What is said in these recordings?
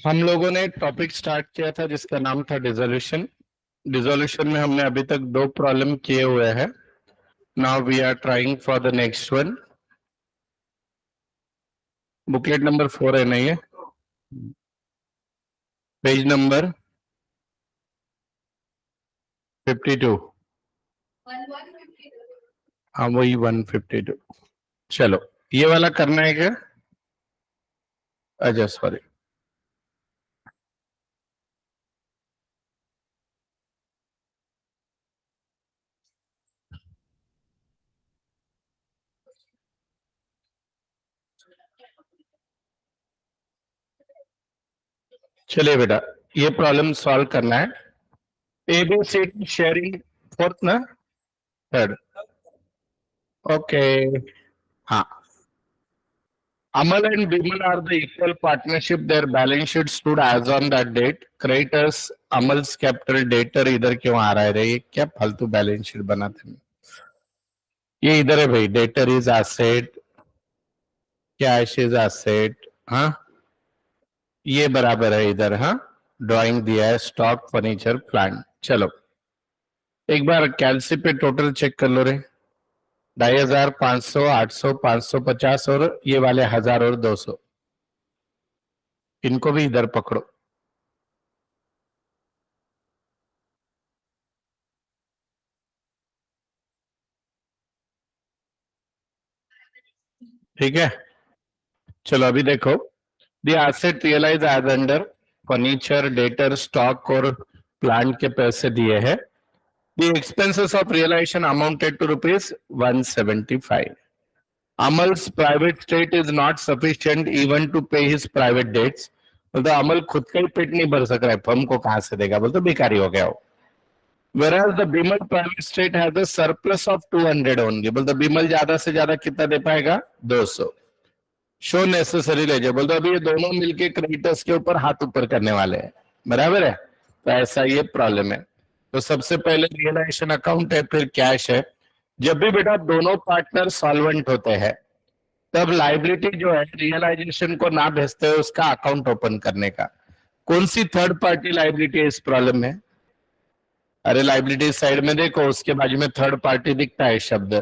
हम लोगों ने टॉपिक स्टार्ट किया था जिसका नाम था डिसोल्यूशन। डिसोल्यूशन में हमने अभी तक 2 प्रॉब्लम किए हुए हैं। Now we are trying for the next one. Booklet number 4 है नहीं है, पेज नंबर 52। हाँ वही 152। चलो ये वाला करना है क्या? अच्छा सॉरी। चलिए बेटा ये प्रॉब्लम सॉल्व करना है। A B C sharing fourth ना थर्ड? ओके हाँ। Amal and Bimal are the equal partnership. Their balance sheet stood as on that date. Creditors, Amal's capital, debtor इधर क्यों आ रहा है रे? ये क्या फालतू बैलेंस शीट बनाते हैं? ये इधर है भाई। Debtor is asset, cash is asset. हाँ ये बराबर है इधर। हाँ ड्राइंग दिया है, स्टॉक फर्नीचर प्लांट। चलो एक बार कैलसी पे टोटल चेक कर लो रे। 2500, 500, 800, 550 और ये वाले 1000 और 200, इनको भी इधर पकड़ो। ठीक है चलो अभी देखो। The asset realise as under furniture, debtor, stock और प्लांट के पैसे दिए हैं। The expenses of realisation amounted to ₹175। Amal's private estate is not sufficient even to pay his private debts. बोलते अमल खुद का ही पेट नहीं भर सक रहा है, फर्म को कहां से देगा? बोलते भिखारी हो गया हो। Whereas the Bimal private state has a surplus of 200 only। बोलते बिमल ज्यादा से ज्यादा कितना दे पाएगा? 200। शो नेसेसरी लेजेबल, तो अभी ये दोनों मिलके क्रेडिटर्स के ऊपर हाथ ऊपर करने वाले हैं, बराबर है। तो ऐसा ये प्रॉब्लम है। तो सबसे पहले रियलाइजेशन अकाउंट है, फिर कैश है। जब भी बेटा दोनों पार्टनर सॉल्वेंट होते हैं, तब लाइबिलिटी जो है रियलाइजेशन को ना भेजते हुए उसका अकाउंट ओपन करने का। कौन सी थर्ड पार्टी लाइबिलिटी है इस प्रॉब्लम में? अरे लाइबिलिटी साइड में देखो, उसके बाजू में थर्ड पार्टी दिखता है शब्द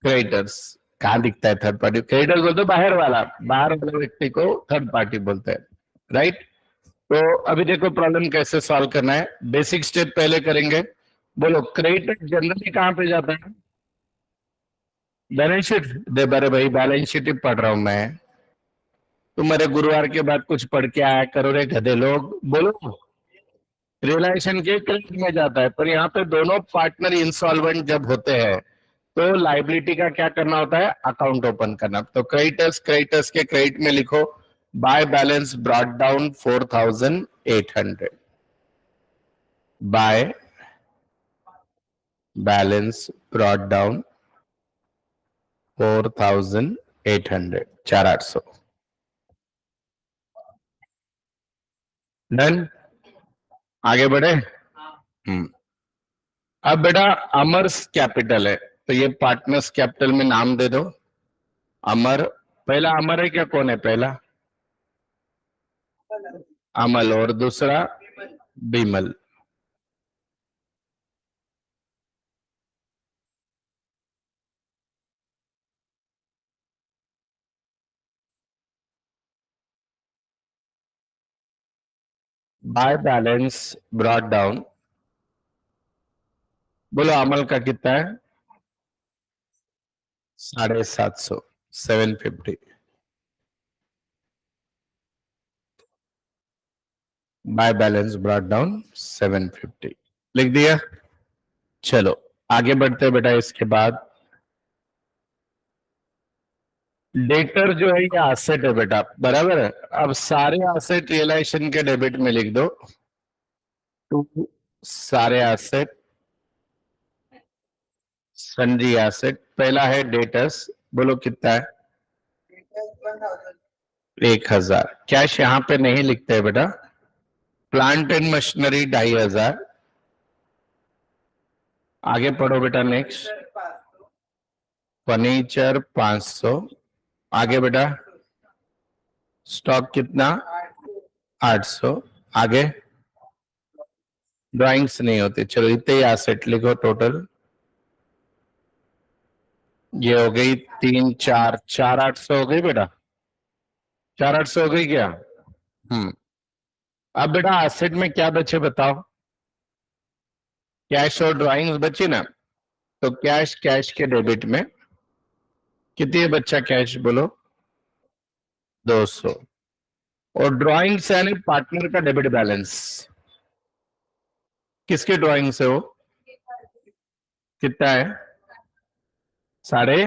क्रेडिटर्स। कहाँ दिखता है थर्ड पार्टी? क्रेडिटर्स बोलते हो बाहर वाले व्यक्ति को थर्ड पार्टी बोलते हैं, राइट। तो अभी देखो प्रॉब्लम कैसे सॉल्व करना है, बेसिक स्टेप पहले करेंगे। बोलो क्रेडिटर जनरली कहाँ पे जाता है? Balance sheet. दे बरे भाई, बैलेंस शीट ही पढ़ रहा हूं मैं। तुम मेरे गुरुवार के बाद कुछ पढ़ के आया करो रे गधे लोग। बोलो रियलाइजेशन के क्रेडिट में जाता है, पर यहाँ पे दोनों पार्टनर इंसॉल्वेंट जब होते हैं तो लाइबिलिटी का क्या करना होता है? अकाउंट ओपन करना। तो क्रेडिटर्स, क्रेडिटर्स के क्रेडिट में लिखो by balance brought down 4800, by balance brought down 4800, 4800। Done. आगे बढ़े। हम्म। अब बेटा अमर्स कैपिटल है, तो ये पार्टनर्स कैपिटल में नाम दे दो अमर। पहला अमर है क्या? कौन है पहला? अमल, और दूसरा Bimal. By balance brought down, बोलो अमल का कितना है? 750, 750। बाय बैलेंस ब्रॉट डाउन 750 लिख दिया। चलो आगे बढ़ते हैं बेटा। इसके बाद डेटर जो है ये एसेट है बेटा, बराबर है। अब सारे एसेट रियलाइजेशन के डेबिट में लिख दो। टू सारे एसेट सन्जी एसेट। पहला है डेटर्स, बोलो कितना है? 1000। कैश यहां पे नहीं लिखते हैं बेटा। Plant and machinery 2500। आगे पढ़ो बेटा नेक्स्ट। फर्नीचर 500। आगे बेटा स्टॉक कितना? 800। आगे ड्राइंग्स नहीं होती, चलो इतने ही एसेट लिखो टोटल। ये हो गई 3 4, 4800 हो गई बेटा। 4800 हो गई क्या? हम्म। अब बेटा एसेट में क्या बचे बताओ? कैश और ड्राइंग्स बची ना। तो कैश, कैश के डेबिट में कितनी बच्चा कैश बोलो? 200। और ड्राइंग्स यानी पार्टनर का डेबिट बैलेंस। किसके ड्राइंग से हो? कितना है? साढ़े।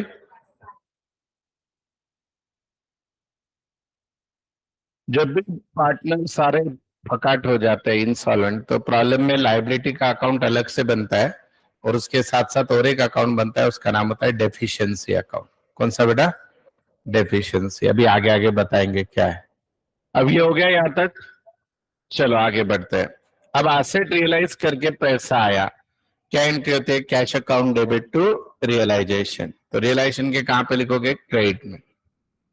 जब भी पार्टनर सारे फकाट हो जाते हैं इंसॉल्वेंट, तो प्रॉब्लम में लाइबिलिटी का अकाउंट अलग से बनता है, और उसके साथ साथ और एक अकाउंट बनता है, उसका नाम होता है डेफिशिएंसी अकाउंट। कौन सा बेटा? डेफिशिएंसी। अभी आगे आगे बताएंगे क्या है। अब ये हो गया यहां तक। चलो आगे बढ़ते हैं। अब एसेट रियलाइज करके पैसा आया, क्या एंट्री होती है? Cash account debit to realisation. तो रियलाइजेशन के कहां पे लिखोगे? क्रेडिट में।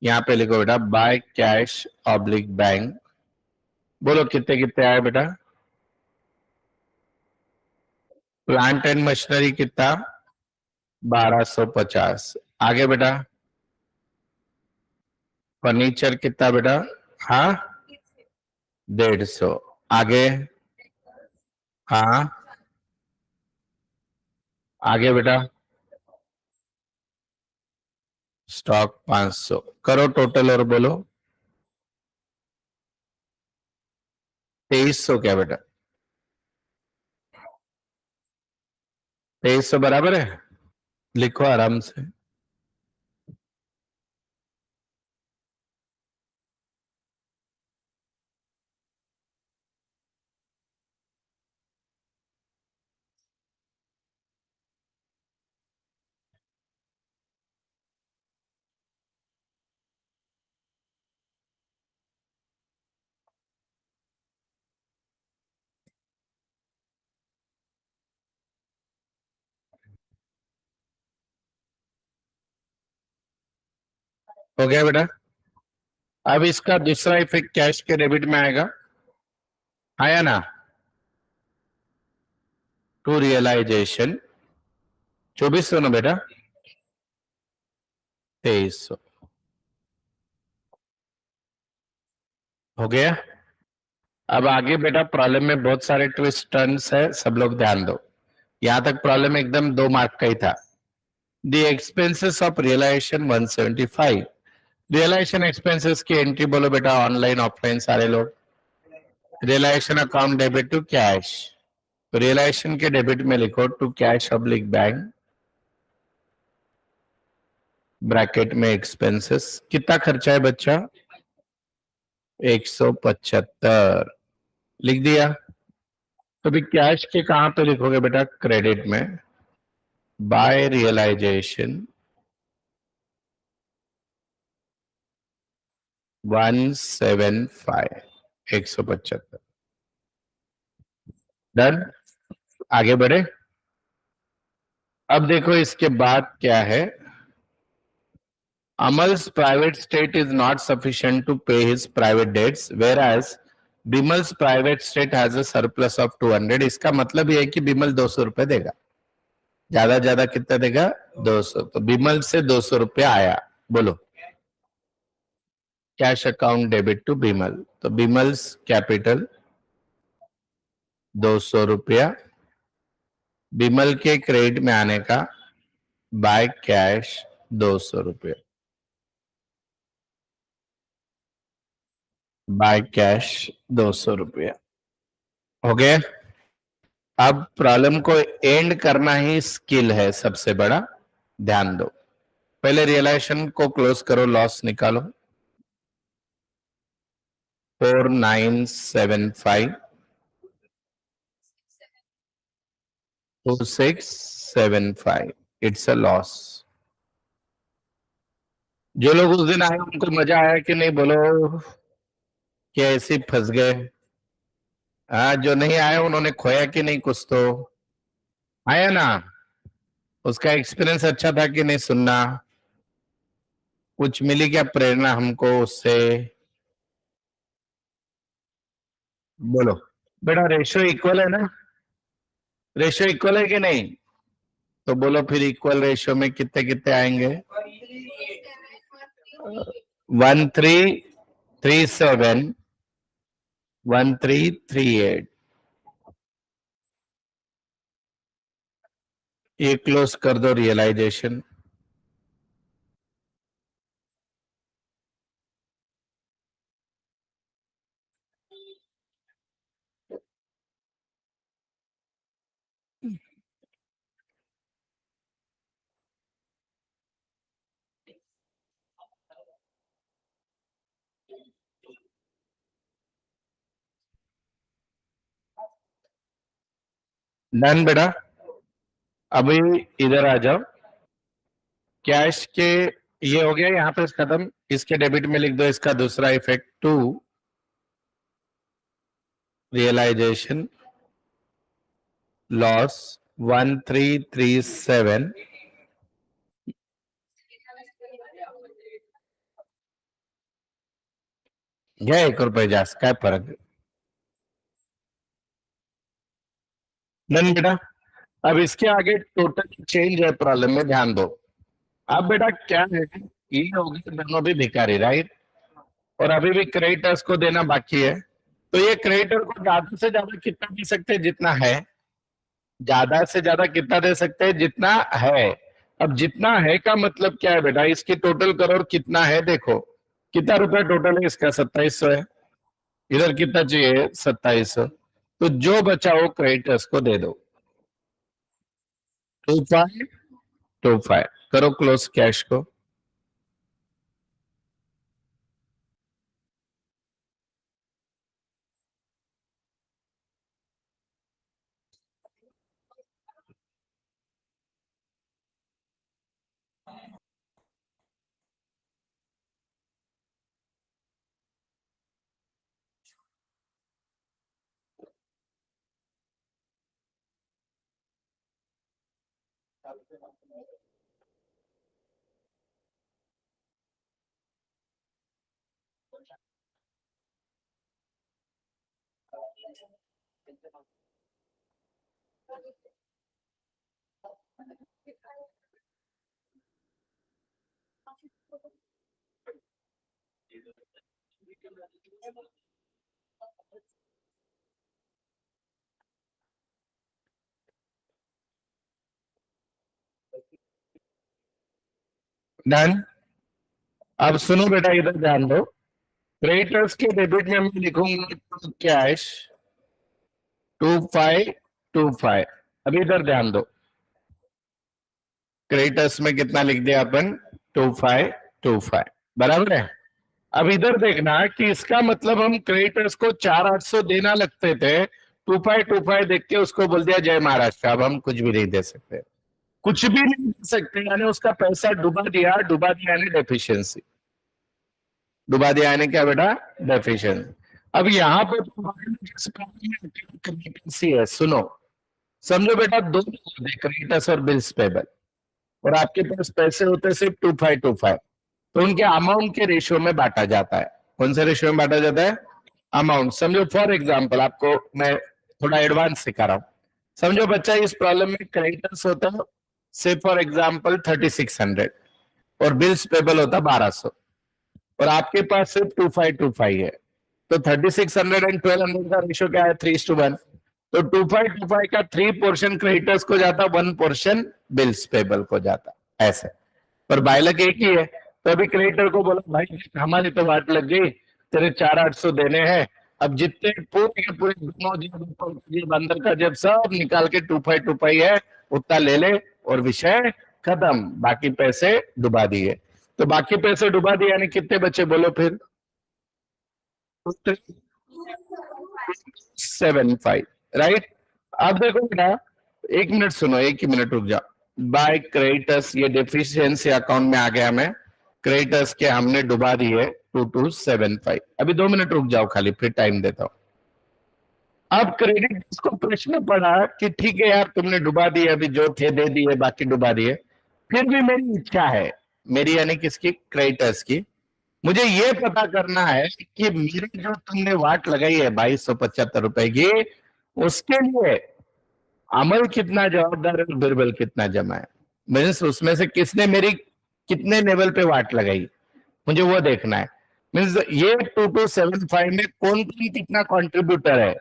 यहां पे लिखो बेटा बाय कैश ऑब्लिक बैंक। बोलो कितने कितने आए बेटा? प्लांट एंड मशीनरी कितना? 1250। आगे बेटा फर्नीचर कितना बेटा? हाँ 150। आगे हाँ आगे बेटा स्टॉक 500। करो टोटल और बोलो। 2300 क्या बेटा? 2300 बराबर है। लिखो आराम से। हो गया बेटा। अब इसका दूसरा इफेक्ट कैश के डेबिट में आएगा, आया ना, टू रियलाइजेशन 2400 ना बेटा, 2300। हो गया। अब आगे बेटा प्रॉब्लम में बहुत सारे ट्विस्ट टर्न्स है, सब लोग ध्यान दो। यहां तक प्रॉब्लम एकदम 2 मार्क का ही था। The expenses of realisation 175। Realisation expenses की एंट्री बोलो बेटा, ऑनलाइन ऑफलाइन सारे लोग। Realisation account debit to cash, realisation के डेबिट में लिखो to cash oblique bank, bracket में एक्सपेंसेस। कितना खर्चा है बच्चा? 175 लिख दिया। तो भी कैश के कहां पे लिखोगे बेटा? क्रेडिट में, बाय रियलाइजेशन 175, 175। डन। आगे बढ़े। अब देखो इसके बाद क्या है। Amal's private state is not sufficient to pay his private debts, whereas Bimal's private state has a surplus of 200। इसका मतलब ये है कि बिमल 200 रुपए देगा, ज्यादा कितना देगा? 200। तो बिमल से 200 रुपया आया, बोलो। Cash account debit to Bimal, तो बिमल्स कैपिटल 200 रुपया, बिमल के क्रेडिट में आने का बाय कैश 200 रुपया, बाय कैश 200 रुपया। हो गया। अब प्रॉब्लम को एंड करना ही स्किल है सबसे बड़ा, ध्यान दो। पहले रियलाइजेशन को क्लोज करो, लॉस निकालो। 4975, 2675, इट्स अ लॉस। जो लोग उस दिन आए उनको मजा आया कि नहीं बोलो, कि ऐसे ही फंस गए? हाँ, जो नहीं आए उन्होंने खोया कि नहीं कुछ तो? आया ना? उसका एक्सपीरियंस अच्छा था कि नहीं? सुनना, कुछ मिली क्या प्रेरणा हमको उससे? बोलो बेटा, रेशियो इक्वल है ना? रेशियो इक्वल है कि नहीं? तो बोलो फिर इक्वल रेशियो में कितने कितने आएंगे? 1337, 1338। ये क्लोज कर दो रियलाइजेशन। डन बेटा। अभी इधर आ जाओ। कैश के ये हो गया यहां पे खत्म। इसके डेबिट में लिख दो इसका दूसरा इफेक्ट, टू रियलाइजेशन लॉस 1337। घ्या 1 रुपये जास्त, काय फरक? डन बेटा। अब इसके आगे टोटल चेंज है प्रॉब्लम में, ध्यान दो। अब बेटा क्या है, ये हो गए दोनों भी भिखारी, राइट? और अभी भी क्रेडिटर्स को देना बाकी है। तो ये क्रेडिटर को ज्यादा से ज्यादा कितना दे सकते हैं? जितना है। ज्यादा से ज्यादा कितना दे सकते हैं? जितना है। अब जितना है का मतलब क्या है बेटा? इसकी टोटल करो और कितना है देखो। कितना रुपया टोटल है इसका? 2700 है। इधर कितना चाहिए? 2700। तो जो बचा वो क्रेडिटर्स को दे दो। 2525 करो क्लोज कैश को। डन। अब सुनो बेटा, इधर ध्यान दो। क्रेडिटर्स के डेबिट में मैं लिखूंगा कैश 2525। अभी इधर ध्यान दो, क्रेडिटर्स में कितना लिख दिया अपन? 2525, बराबर है। अब इधर देखना कि इसका मतलब हम क्रेडिटर्स को 4800 देना लगते थे, 2525 देख के उसको बोल दिया जय महाराष्ट्र, अब हम कुछ भी नहीं दे सकते, कुछ भी नहीं दे सकते, यानी उसका पैसा डुबा दिया। डुबा दिया यानी डेफिशिएंसी, डुबा दिया यानी क्या बेटा? डेफिशिएंसी। अब यहाँ पे कमिटेंसी है, सुनो। समझो बेटा, दो क्रेडिटर्स और बिल्स पेबल, और आपके पास पैसे होते हैं सिर्फ 2525, तो उनके अमाउंट के रेशियो में बांटा जाता है। कौन से रेशियो में बांटा जाता है? अमाउंट। समझो फॉर एग्जांपल, आपको मैं थोड़ा एडवांस सिखा रहा हूं। समझो बच्चा, इस प्रॉब्लम में क्रेडिटर्स होता है से फॉर एग्जांपल 3600, और बिल्स पेबल होता 1200, और आपके पास सिर्फ 2525 है। तो 3600 एंड 1200 का रेशियो क्या है? 3:1। तो 2525 का 3 पोर्शन क्रेडिटर्स को जाता, 1 पोर्शन बिल्स पेबल को जाता, ऐसे। पर बायलक एक ही है। तो अभी क्रेडिटर को बोला भाई हमारी तो वाट लग गई, तेरे 4800 देने हैं, अब जितने पूरे के पूरे दोनों जेब अंदर का जेब सब निकाल के 2525 है उतना ले ले, और विषय खत्म, बाकी पैसे डुबा दिए। तो बाकी पैसे डुबा दिए यानी कितने बचे बोलो फिर? 75, राइट। अब देखो बेटा, 1 मिनट सुनो, 1 ही मिनट रुक जाओ। बाय क्रेडिटर्स, ये डेफिशिएंसी अकाउंट में आ गया, मैं क्रेडिटर्स के हमने डुबा दिए 2275। अभी 2 मिनट रुक जाओ खाली, फिर टाइम देता हूं। अब क्रेडिट को प्रश्न पड़ा कि ठीक है यार, तुमने डुबा दिए, अभी जो थे दे दिए, बाकी डुबा दिए, फिर भी मेरी इच्छा है, मेरी यानी किसकी? क्रेडिटर्स की। मुझे ये पता करना है कि मेरी जो तुमने वाट लगाई है 2275 रुपए की, उसके लिए अमल कितना जवाबदार है और बिरबल कितना जमा है। मीन्स उसमें से किसने मेरी कितने लेवल पे वाट लगाई, मुझे वो देखना है। मीन्स ये 2275 में कौन कौन कितना कंट्रीब्यूटर है,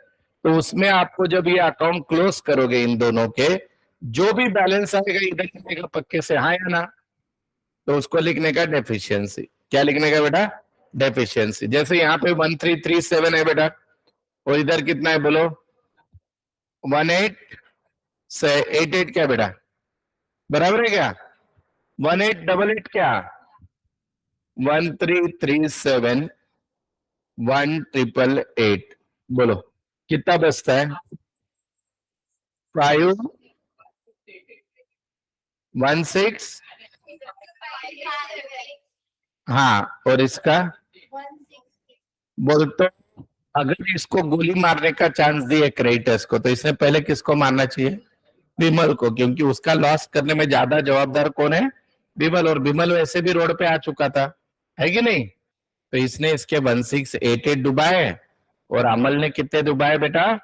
तो उसमें आपको जब ये अकाउंट क्लोज करोगे इन दोनों के, जो भी बैलेंस आएगा इधर लिखेगा पक्के से हाँ या ना, तो उसको लिखने का डेफिशिएंसी। क्या लिखने का बेटा? डेफिशिएंसी। जैसे यहाँ पे 1337 है बेटा, और इधर कितना है बोलो? 18 से 88 क्या बेटा? बराबर है क्या? 1888 क्या? 1337 1888, बोलो कितना बचता है? 516। हाँ, और इसका बोल तो, अगर इसको गोली मारने का चांस दिए क्रेडिटर्स को, तो इसने पहले किसको मारना चाहिए? विमल को, क्योंकि उसका लॉस करने में ज्यादा जवाबदार कौन है? विमल, और विमल वैसे भी रोड पे आ चुका था, है कि नहीं? तो इसने इसके 1688 डुबाए, और अमल ने कितने डुबाए बेटा?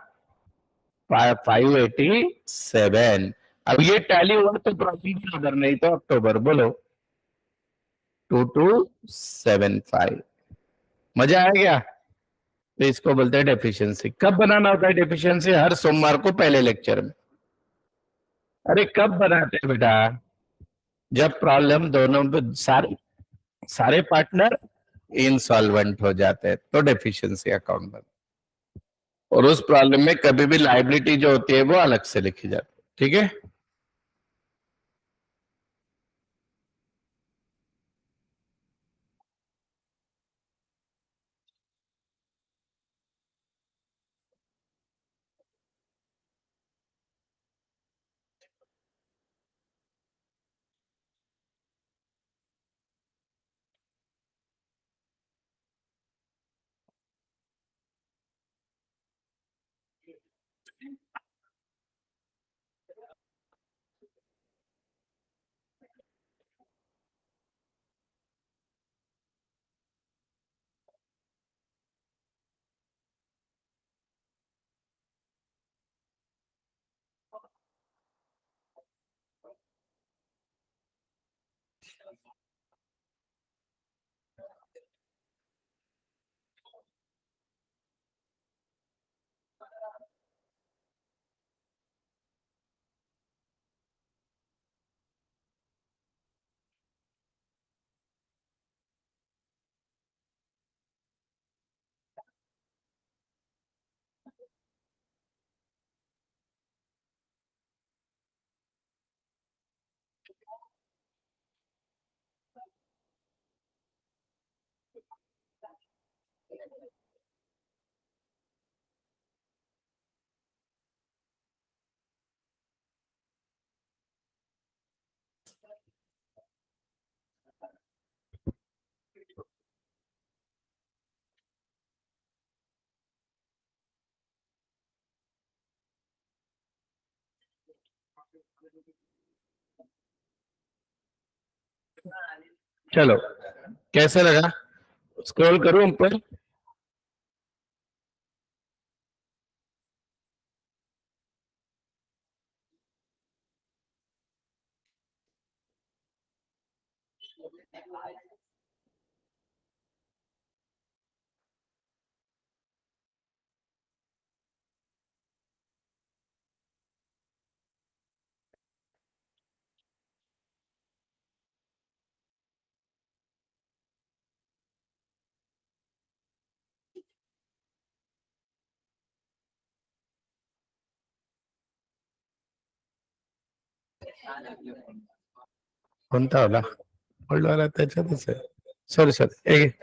587। अब ये टैली हुआ तो प्रॉफिट अगर नहीं तो अक्टूबर, बोलो 2275। मजा आया क्या? तो इसको बोलते हैं डेफिशिएंसी। कब बनाना होता है डेफिशिएंसी? हर सोमवार को पहले लेक्चर में। अरे कब बनाते हैं बेटा? जब प्रॉब्लम दोनों सारे सारे पार्टनर इंसॉल्वेंट हो जाते हैं, तो डेफिशिएंसी अकाउंट बनता है। और उस प्रॉब्लम में कभी भी लाइबिलिटी जो होती है वो अलग से लिखी जाती है, ठीक है। चलो, कैसे लगा? स्क्रॉल करूं ऊपर? कोणता वाला? होल्ड वाला त्याच्यातच आहे. सॉरी सॉरी, एक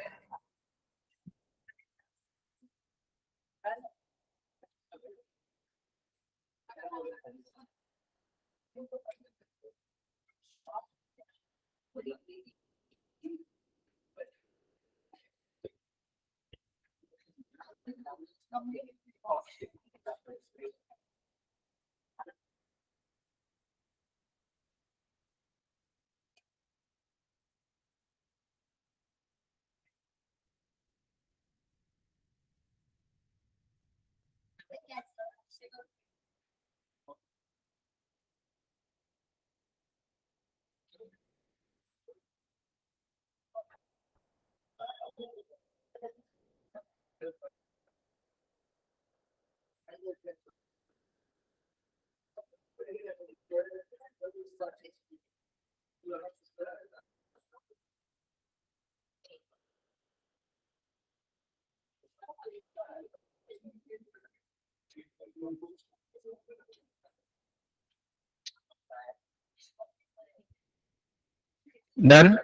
डन.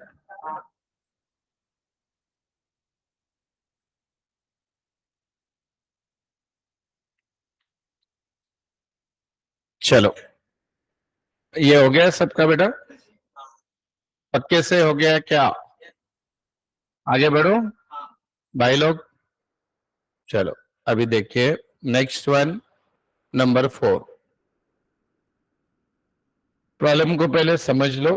चलो, ये हो गया सबका बेटा? पक्के से हो गया क्या? आगे बढ़ो भाई लोग. चलो, अभी देखिए नेक्स्ट वन, नंबर 4. प्रॉब्लम को पहले समझ लो,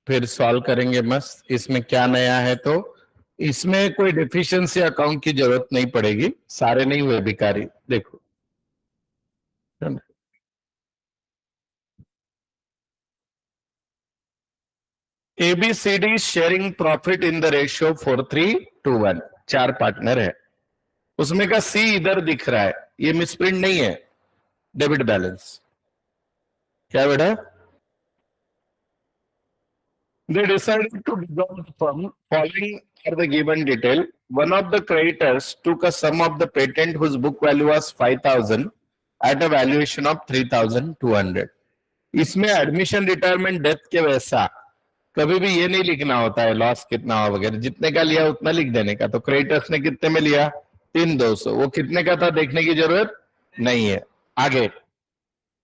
फिर सॉल्व करेंगे मस्त. इसमें क्या नया है? तो इसमें कोई डेफिशिएंसी अकाउंट की जरूरत नहीं पड़ेगी, सारे नहीं हुए भिखारी. देखो, ABCD sharing profit in the ratio 43:1. 4 partner है, उसमें का सी इधर दिख रहा है, ये मिसप्रिंट नहीं है. डेबिट बैलेंस क्या बेटा? They decided to dissolve the firm. Following are the given detail. One of the creditors took a sum of the patent whose book value was 5,000 at a valuation of 3,200. इसमें admission, retirement, death के वैसा कभी भी ये नहीं लिखना होता है लॉस कितना हो वगैरह. जितने का लिया उतना लिख देने का. तो क्रेडिटर्स ने कितने में लिया? 3,200. वो कितने का था देखने की जरूरत नहीं है. आगे,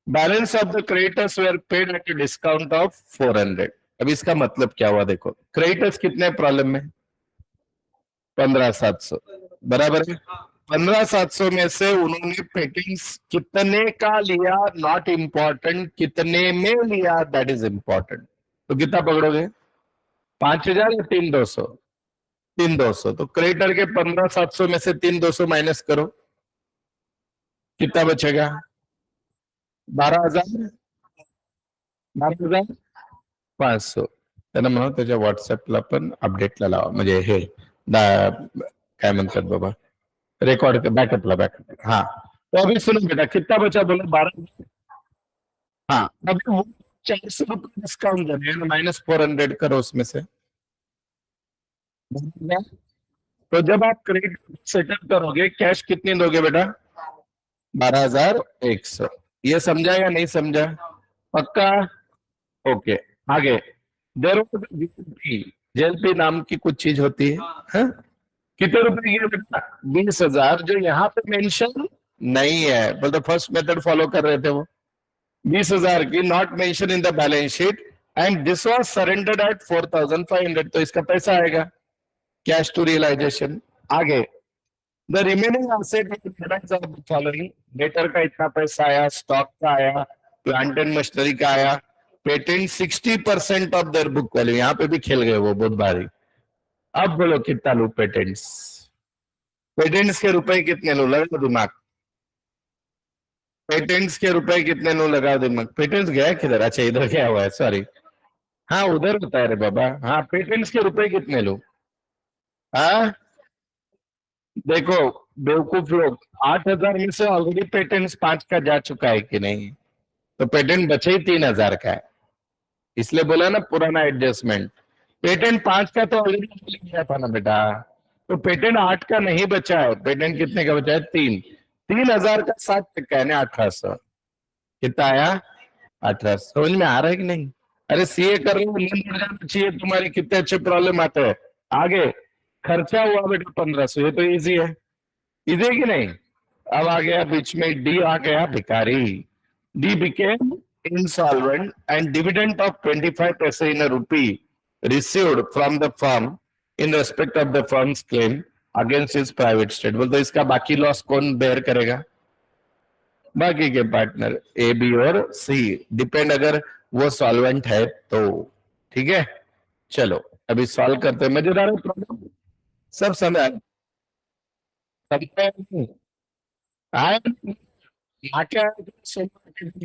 balance of the creditors were paid at discount of 400. अब इसका मतलब क्या हुआ? देखो, क्रेडिटर्स कितने प्रॉब्लम में? 15,700. बराबर है. 15,700 में से उन्होंने पेटिंग्स कितने का लिया नॉट इंपॉर्टेंट, कितने में लिया दैट इज इंपॉर्टेंट. तो कितना पकड़ोगे? 5,000 या 3,200? 3,200. तो क्रेडिटर के 15,700 में से 3,200 माइनस करो, कितना बचेगा? 12,000. 12,500. त्यांना म्हणा त्याच्या व्हॉट्सअपला पण अपडेटला लावा, म्हणजे हे काय म्हणतात बाबा, रिकॉर्ड बैकअप हाँ। तो अभी सुनो बेटा, कितना बचा बोलो, 12। हाँ, अभी वो 400 रुपये डिस्काउंट कर रहे हैं, -400 करो उसमें से। तो जब आप क्रेडिट सेटअप करोगे, कैश कितनी दोगे बेटा? 12,100। ये समझा या नहीं समझा? पक्का? ओके। आगे, देर जेएलपी नाम की कुछ चीज होती है, हाँ? कितने रुपए की है बेटा? 20,000, जो यहाँ पे मेंशन नहीं है, बोलते फर्स्ट मेथड फॉलो कर रहे थे वो। 20,000 की not mention in the balance sheet, and this was surrendered at 4,500, तो इसका पैसा आएगा, कैश टू रियलाइजेशन। आगे, the remaining asset following, debtor का इतना पैसा आया, स्टॉक का आया, प्लांट एंड मशीनरी का आया, patent 60% of their book value, यहाँ पे भी खेल गए वो बहुत भारी। अब बोलो कितना लू पेटेंट्स? पेटेंट्स के रुपए कितने लो, लगा दिमाग। पेटेंट्स के रुपए कितने लो, लगा दिमाग। पेटेंट्स गया किधर? अच्छा इधर गया हुआ है, सॉरी। हाँ उधर होता है रे बाबा। हाँ, पेटेंट्स के रुपए कितने लो? हाँ देखो बेवकूफ लोग, 8,000 में से ऑलरेडी पेटेंट्स 5 का जा चुका है कि नहीं, तो पेटेंट बचे ही 3,000 का है, इसलिए बोला ना पुराना एडजस्टमेंट। पेटेंट 5 का तो ऑलरेडी गया था ना बेटा, तो पेटेंट 8 का नहीं बचा है। पेटेंट कितने का बचा है? 3,000 का 7% है ना, 1,800। कितना आया? 1,800। समझ में आ रहा है कि नहीं? अरे सीए कर रहे हो, नींद उड़ जाना चाहिए तुम्हारी, कितने अच्छे प्रॉब्लम आते हैं। आगे, खर्चा हुआ बेटा 1,500, ये तो इजी है, इजी है कि नहीं? अब आ गया बीच में डी, आ गया भिखारी। D became insolvent and dividend of 25 paise in a rupee received from the firm in respect of the firm's claim against his private estate। बोलते इसका बाकी लॉस कौन बेयर करेगा? बाकी के पार्टनर ए, बी और सी, डिपेंड अगर वो सॉल्वेंट है तो। ठीक है, चलो अभी सॉल्व करते हैं। मजेदार है प्रॉब्लम, सब समझ आए? क्या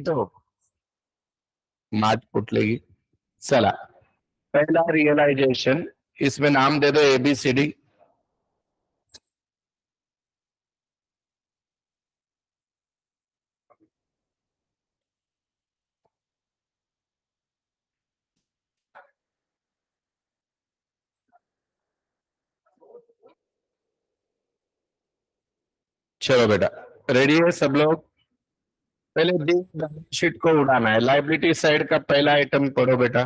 तो माच फुटलेगी। चला, पहला रियलाइजेशन, इसमें नाम दे दो ABCD। चलो बेटा, रेडी है सब लोग? पहले बैलेंस शीट को उड़ाना है। लाइबिलिटी साइड का पहला आइटम पढ़ो बेटा,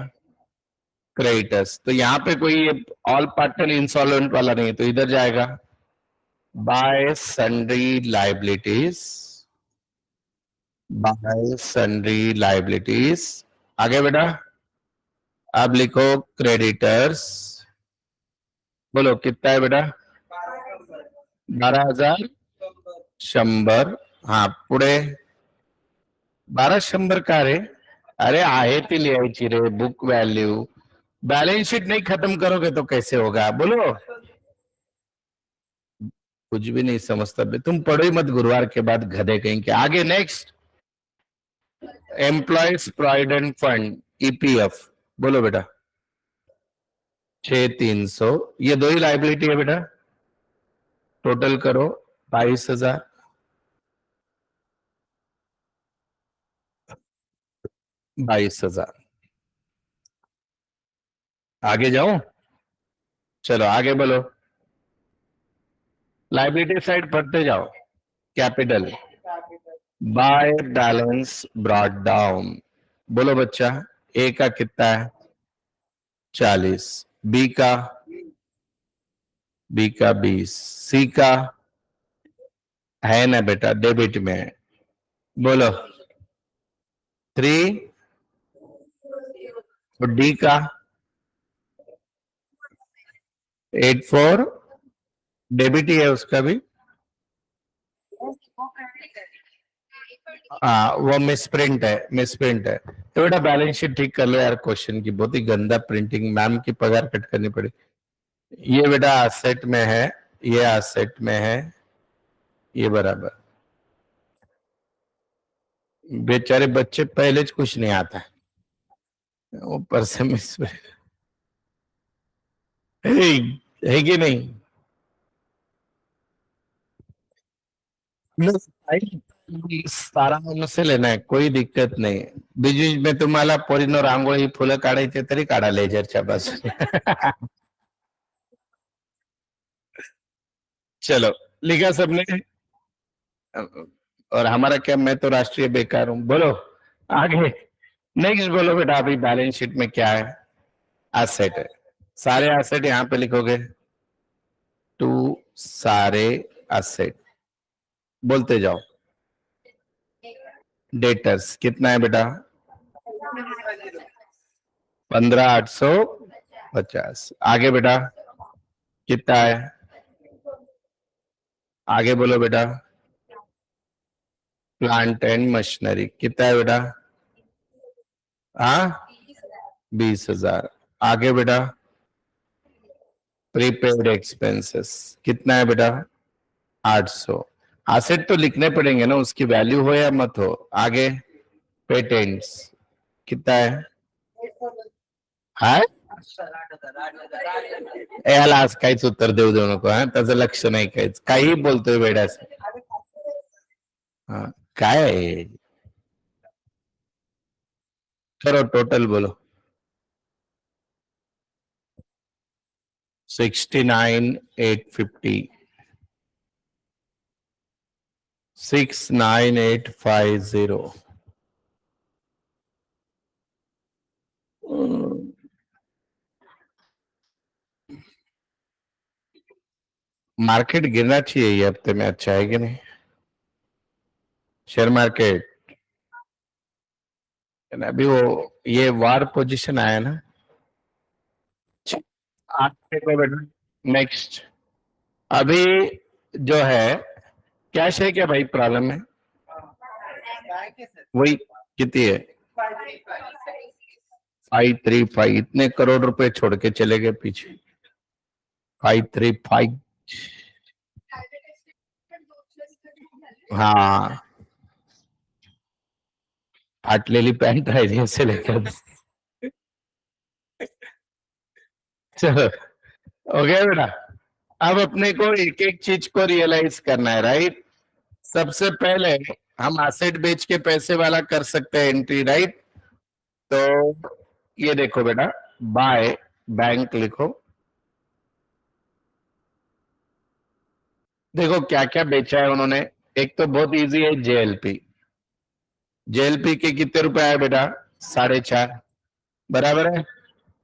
क्रेडिटर्स। तो यहाँ पे कोई ऑल पार्टनर इंसॉल्वेंट वाला नहीं है, तो इधर जाएगा bye sundry liabilities, bye sundry liabilities. आगे बेटा, अब लिखो क्रेडिटर्स। बोलो कितना है बेटा? 12,100। हाँ पुढे 12,100 का रे? अरे आहे ती लिहायची रे, बुक वैल्यू। बैलेंस शीट नहीं खत्म करोगे तो कैसे होगा, बोलो। कुछ भी नहीं समझता बे, तुम पढ़ो ही मत गुरुवार के बाद, गधे कहीं के। आगे next, employees provident fund EPF। बोलो बेटा 6,300। ये दो ही लाइबिलिटी है बेटा, टोटल करो 22,000। 22,000। आगे जाओ, चलो आगे बोलो, लाइबिलिटी साइड पढ़ते जाओ। Capital by balance brought down. बोलो बच्चा, ए का कितना है? 40। बी का 20। सी का है ना बेटा, डेबिट में है। बोलो 3। और डी का 84, डेबिट ही है उसका भी। हाँ वो मिसप्रिंट है, मिसप्रिंट है। तो बेटा बैलेंस शीट ठीक कर लो यार, क्वेश्चन की बहुत ही गंदा प्रिंटिंग, मैम की पगार कट करनी पड़ी। ये बेटा एसेट में है, ये एसेट में है, ये बराबर। बेचारे बच्चे पहले कुछ नहीं आता है, ऊपर से मिसप्रिंट। है कि नहीं? सारा से लेना है, कोई दिक्कत नाही. बीच बीच में तुम्हाला पोरीनो रांगोळी फुलं काढायचे तरी काढा लेजरच्या बस. चलो, लिखा सबने? और हमारा क्या, मैं तो राष्ट्रीय बेकार हूं. बोलो आगे. नेक्स्ट बोलो बेटा, अभी बैलेंस शीट में क्या है? एसेट है. सारे एसेट यहां पे लिखोगे. टू सारे एसेट बोलते जाओ. डेटर्स कितना है बेटा? 15,850. आगे बेटा कितना है? आगे बोलो बेटा. प्लांट एंड मशीनरी कितना है बेटा? हाँ, 20,000. आगे बेटा प्रीपेड एक्सपेंसेस कितना है बेटा? 800. एसेट तो लिखने पड़ेंगे ना, उसकी वैल्यू हो या मत हो. आगे पेटेंट्स कितना है? हाँ, याला आज काहीच उत्तर देऊ नको. हा, त्याचं लक्ष नाही, काही बोलतोय वेड्यास. हा, काय आहे? करो टोटल बोलो. 69,850. 69,850. मार्केट गिरना चाहिए ये हफ्ते में, अच्छा है कि नहीं? शेयर मार्केट अभी वो ये वार पोजीशन आया ना. नेक्स्ट. अभी जो है कैश है क्या भाई? प्रॉब्लम है वही. कितनी है? 535. इतने करोड़ रुपए छोड़ के चले गए पीछे. 535. हाँ, फाटलेली पॅन्ट राहिली असेल एखादी. चलो हो गया बेटा. अब अपने को एक एक चीज को रियलाइज करना है, राइट? सबसे पहले हम एसेट बेच के पैसे वाला कर सकते हैं एंट्री, राइट? तो ये देखो बेटा, बाय बैंक लिखो. देखो क्या क्या बेचा है उन्होंने. एक तो बहुत इजी है, जेएलपी. जेएलपी के कितने रुपए आए बेटा? 4.5. बराबर है.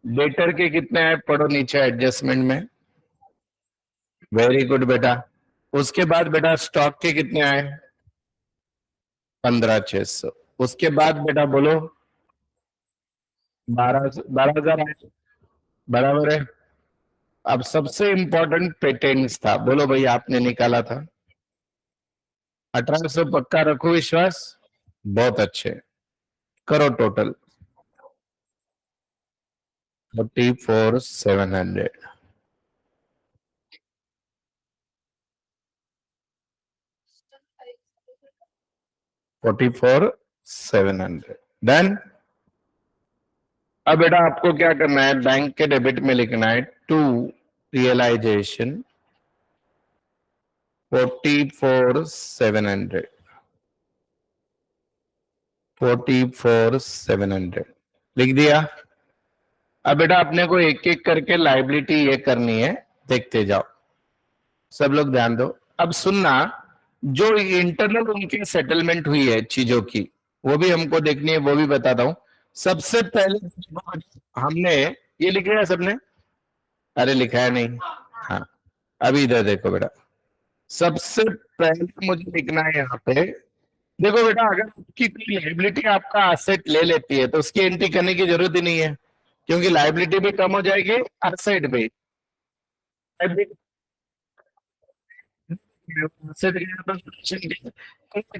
डेटर के कितने आए? पढ़ो नीचे एडजस्टमेंट में. वेरी गुड बेटा. उसके बाद बेटा स्टॉक के कितने आए? 15,600. उसके बाद बेटा बोलो 12,000 आए. बराबर है. अब सबसे इंपॉर्टेंट पेटेंट्स था. बोलो भाई, आपने निकाला था 1,800. पक्का रखो विश्वास. बहुत अच्छे. करो टोटल. 44,700. 44,700 डन. अब बेटा आपको क्या करना है? बैंक के डेबिट में लिखना है टू रियलाइजेशन 44,700. 44,700 लिख दिया. अब बेटा अपने को एक एक करके लाइबिलिटी ये करनी है. देखते जाओ, सब लोग ध्यान दो. अब सुनना, जो इंटरनल उनकी सेटलमेंट हुई है चीजों की, वो भी हमको देखनी है, वो भी बताता हूं. सबसे पहले हमने ये लिख लिया सबने? अरे लिखा है नहीं? हाँ, अभी इधर देखो बेटा. सबसे पहले मुझे लिखना है यहाँ पे. देखो बेटा, अगर आपकी कोई लाइबिलिटी आपका एसेट ले लेती है तो उसकी एंट्री करने की जरूरत ही नहीं है, क्योंकि लाइबिलिटी भी कम हो जाएगी, एसेट भी.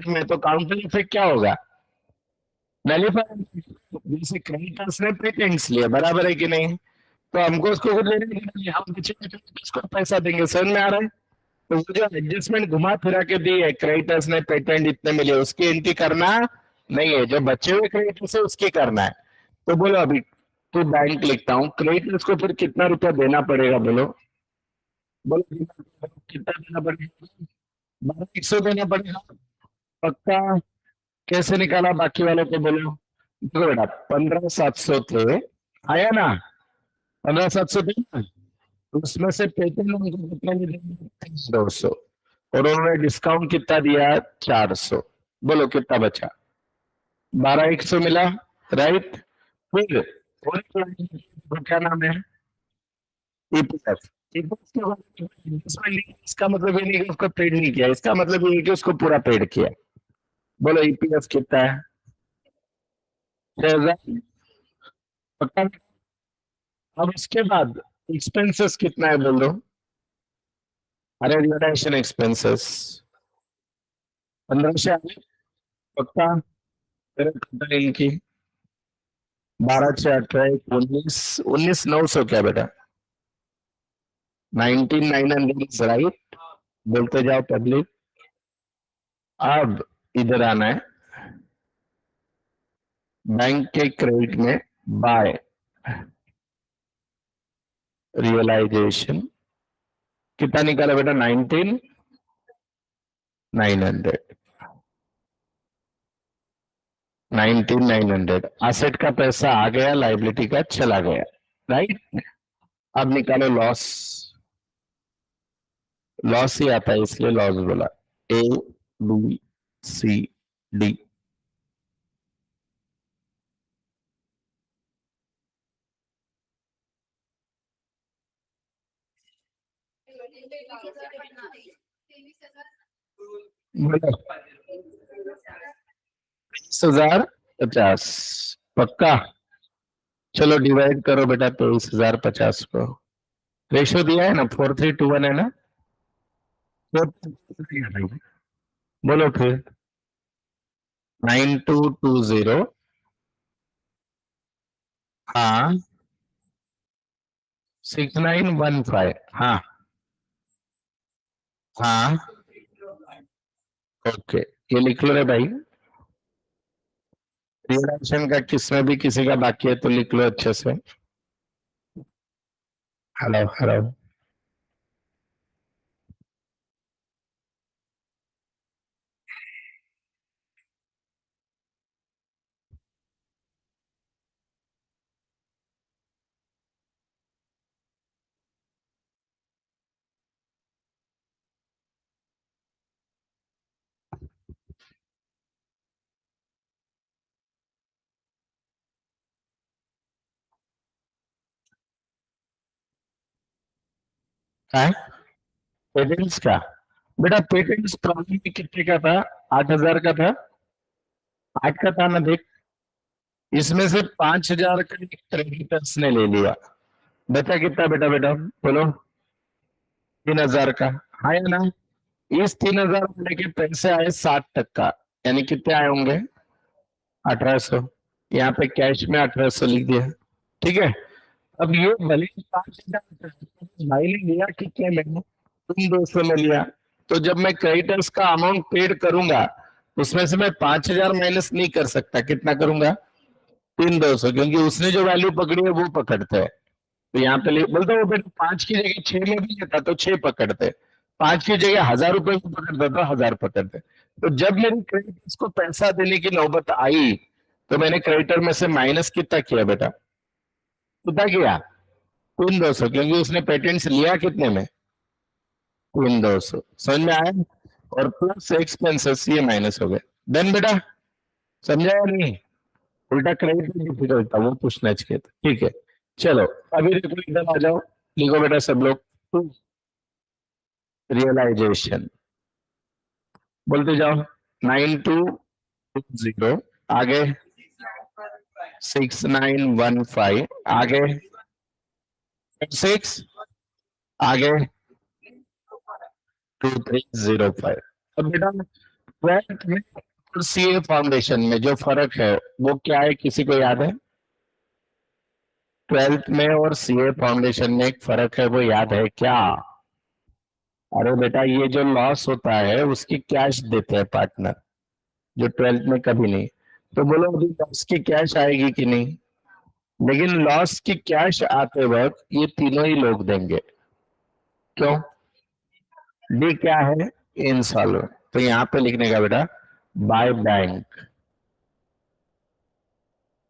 में तो काउंटर इफेक्ट क्या होगा? नलीफाई. जैसे क्रेडिटर्स ने पेटेंट्स लिए, बराबर है कि नहीं? तो हमको उसको कुछ लेने की नहीं, हम किसको पैसा देंगे? समझ में आ रहा है? तो वो जो एडजस्टमेंट घुमा फिरा के दी है, क्रेडिटर्स ने पेटेंट इतने मिले, उसकी एंट्री करना नहीं है. जो बचे हुए क्रेडिटर्स है उसकी करना है. तो बोलो अभी तो बैंक लिखता हूँ, क्रेडिटर्स को फिर कितना रुपया देना पड़ेगा बोलो? बोलो कितना देना पड़ेगा? 12,100 देना पड़ेगा पक्का? कैसे निकाला बाकी वालों को बोलो? देखो बेटा 15,700 थे, आया ना? 15,700 थे ना? उसमें से पेटीएम उनको कितना मिलेगा? 200, और उन्होंने डिस्काउंट कितना दिया? 400। बोलो कितना बचा? 12,100 मिला, राइट? फिर वो क्या नाम है? ईपीएफ। ईपीएफ के बाद इन्वेस्टमेंट लिया, इसका मतलब ये नहीं कि उसको पेड नहीं किया, इसका मतलब ये है कि उसको पूरा पेड किया। बोलो ईपीएफ कितना है? 6,000 पक्का? अब इसके बाद एक्सपेंसेस कितना है बोल दो? अरे रिलेशन एक्सपेंसेस 15 से आगे पक्का? फिर इनकी 12 से 18, 19, 19,900 क्या बेटा? 19,900 राइट? बोलते जाओ पब्लिक। अब इधर आना है, बैंक के क्रेडिट में बाय रियलाइजेशन कितना निकाला बेटा? 19,900। 19,900 एसेट का पैसा आ गया, लाइबिलिटी का चला गया, राइट? अब निकालो लॉस। लॉस ही आता है इसलिए लॉस बोला। A B C D. बोलो 23,050 पक्का? चलो डिवाइड करो बेटा 23,050 को। रेशो दिया है ना, 4,321 है ना? 4,321 बोलो फिर 9,220। हाँ 6,915। हाँ हाँ ओके, ये लिख लो रे भाई। रिडक्शन का किसमें भी किसी का बाकी है तो लिख लो अच्छे से। Hello hello. है पेटेंट्स का? बेटा पेटेंट्स प्रॉब्लम में कितने का था? 8,000 का था? 8 का था ना? देख, इसमें से 5,000 का क्रेडिटर्स ने ले लिया, बचा कितना बेटा? बेटा बोलो 3,000 का। हाँ या ना? इस 3,000 वाले के पैसे आए 60%, यानी कितने आए होंगे? 1,800। यहाँ पे कैश में 1,800 लिख दिया, ठीक है? अब ये भले ही 5,000 भाई ने लिया कितने में? तुम 200 में लिया। तो जब मैं क्रेडिटर्स का अमाउंट पेड करूंगा उसमें से मैं 5,000 माइनस नहीं कर सकता, कितना करूंगा? 3,200, क्योंकि उसने जो वैल्यू पकड़ी है वो पकड़ते हैं। तो यहाँ पे बोलता हूँ बेटा 5 की जगह 6 में भी लेता तो 6 पकड़ते, 5 की जगह 1,000 रुपए को पकड़ता तो 1,000 पकड़ते। तो जब मेरी क्रेडिटर्स को पैसा देने की नौबत आई तो मैंने क्रेडिटर में से माइनस कितना किया बेटा? कितना किया? 3,200, क्योंकि उसने पेटेंट्स लिया कितने में? 3,200। समझ में आया? और प्लस एक्सपेंसेस ये माइनस हो गए। देन बेटा समझा या नहीं? उल्टा क्रेडिट डिफिकल्ट था वो पूछना चाहिए था, ठीक है? चलो अभी देखो इधर आ जाओ, लिखो बेटा सब लोग रियलाइजेशन, बोलते जाओ 9,220 आगे, 6,915 आगे, 6 आगे, 2,305। अब बेटा 12th में और सीए फाउंडेशन में जो फर्क है वो क्या है, किसी को याद है? 12th में और सीए फाउंडेशन में एक फर्क है, वो याद है क्या? अरे बेटा ये जो लॉस होता है उसकी कैश देते हैं पार्टनर, जो 12th में कभी नहीं। तो बोलो अभी लॉस की कैश आएगी कि नहीं? लेकिन लॉस की कैश आते वक्त ये तीनों ही लोग देंगे। क्यों? डी क्या है? इंसॉल्वेंट। तो यहां पे लिखने का बेटा बाय बैंक।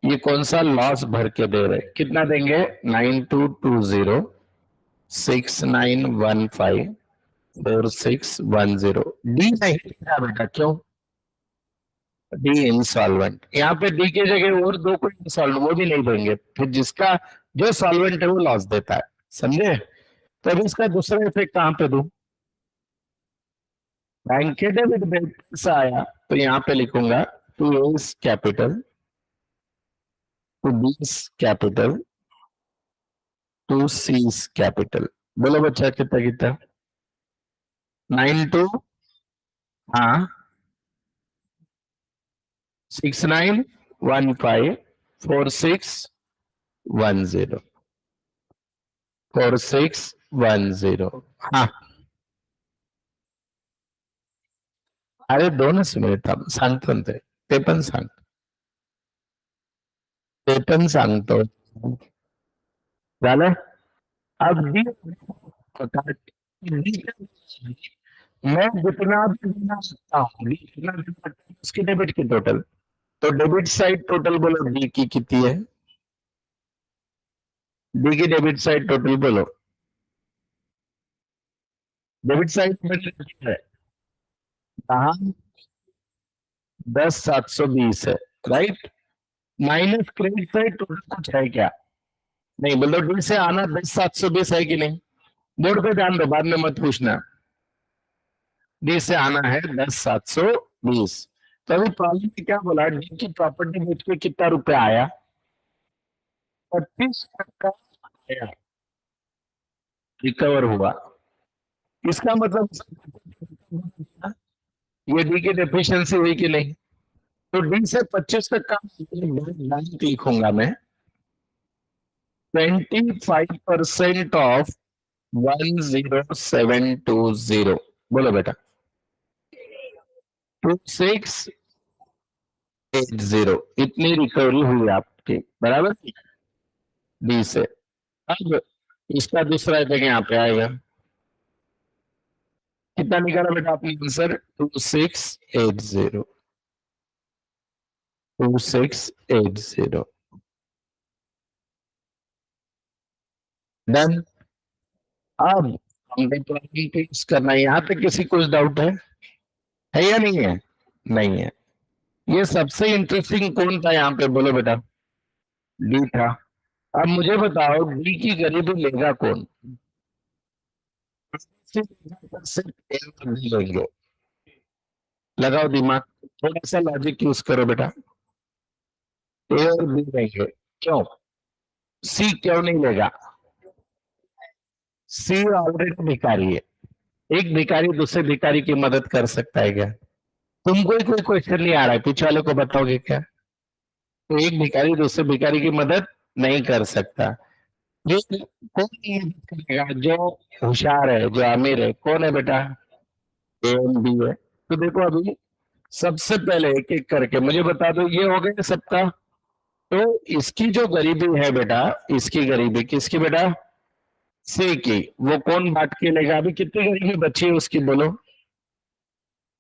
ये कौन सा लॉस भर के दे रहे? कितना देंगे? 9220 69154 610। डी नहीं लिखा बेटा, क्यों? D insolvent. यहाँ पे डी की जगह और दो कोई इंसॉल्वेंट, वो भी नहीं देंगे। फिर जिसका जो सॉल्वेंट है वो लॉस देता है, समझे? तो अभी इसका दूसरा इफेक्ट कहाँ पे दूं? बैंक के डेबिट में पैसा आया तो यहाँ पे लिखूंगा to A's capital, to B's capital, to C's capital. बोलो बच्चा कितना कितना? 92, हाँ, 69154610, 4610। हाँ, अरे दोनच मिनिट थांब, सांगतो ना ते पण सांग, ते पण सांगतो। झालं? अब डी, मैं जितना भी देना सकता हूँ, डी जितना भी सकता हूँ, उसकी डेबिट की टोटल। तो डेबिट साइड टोटल बोलो डी की कितनी है? डी की डेबिट साइड टोटल बोलो। डेबिट साइड में कितनी है? कहाँ? 10,720 है, right. Minus credit side total कुछ है क्या? नहीं, बोलो डी से आना 10,720 है कि नहीं? बोर्ड पे ध्यान दो, बाद में मत पूछना। डी से आना है 10,720। तो अभी प्रॉब्लम में क्या बोला? डी की प्रॉपर्टी बेच के कितना रुपया आया? 25% आया, रिकवर हुआ। इसका मतलब ये डी की डेफिशिएंसी हुई कि नहीं? तो डी से 25 तक का बैंक लिखूंगा मैं। 25% ऑफ 10720। बोलो बेटा। 2680 इतनी रिकवरी हुई आपकी, बराबर? डी से। अब इसका दूसरा इफेक्ट यहाँ पे आएगा। कितना निकाला बेटा आपने आंसर? 2680, 2680। डन। अब हमने प्रॉब्लम को यूज करना है। यहाँ पे किसी कुछ डाउट है या नहीं है? नहीं है। ये सबसे इंटरेस्टिंग कौन था यहाँ पे? बोलो बेटा। डी था। अब मुझे बताओ डी की गरीबी लेगा कौन? सिर्फ एक नहीं लेंगे। लगाओ दिमाग, थोड़ा सा लॉजिक यूज करो बेटा। ए और बी लेंगे। क्यों? सी क्यों नहीं लेगा? सी ऑलरेडी भिखारी है। एक भिखारी दूसरे भिखारी की मदद कर सकता है क्या? तुमको ही कोई क्वेश्चन नहीं आ रहा है, पीछे वाले को बताओगे क्या? तो एक भिखारी दूसरे भिखारी की मदद नहीं कर सकता। जो कौन मदद करेगा? जो होशियार है, जो अमीर है, कौन है बेटा? ए एंड बी है। तो देखो अभी सबसे पहले एक एक करके मुझे बता दो, ये हो गया सबका। तो इसकी जो गरीबी है बेटा, इसकी गरीबी किसकी बेटा? सी की। वो कौन बांट के लेगा? अभी कितनी गरीबी बची है उसकी, बोलो।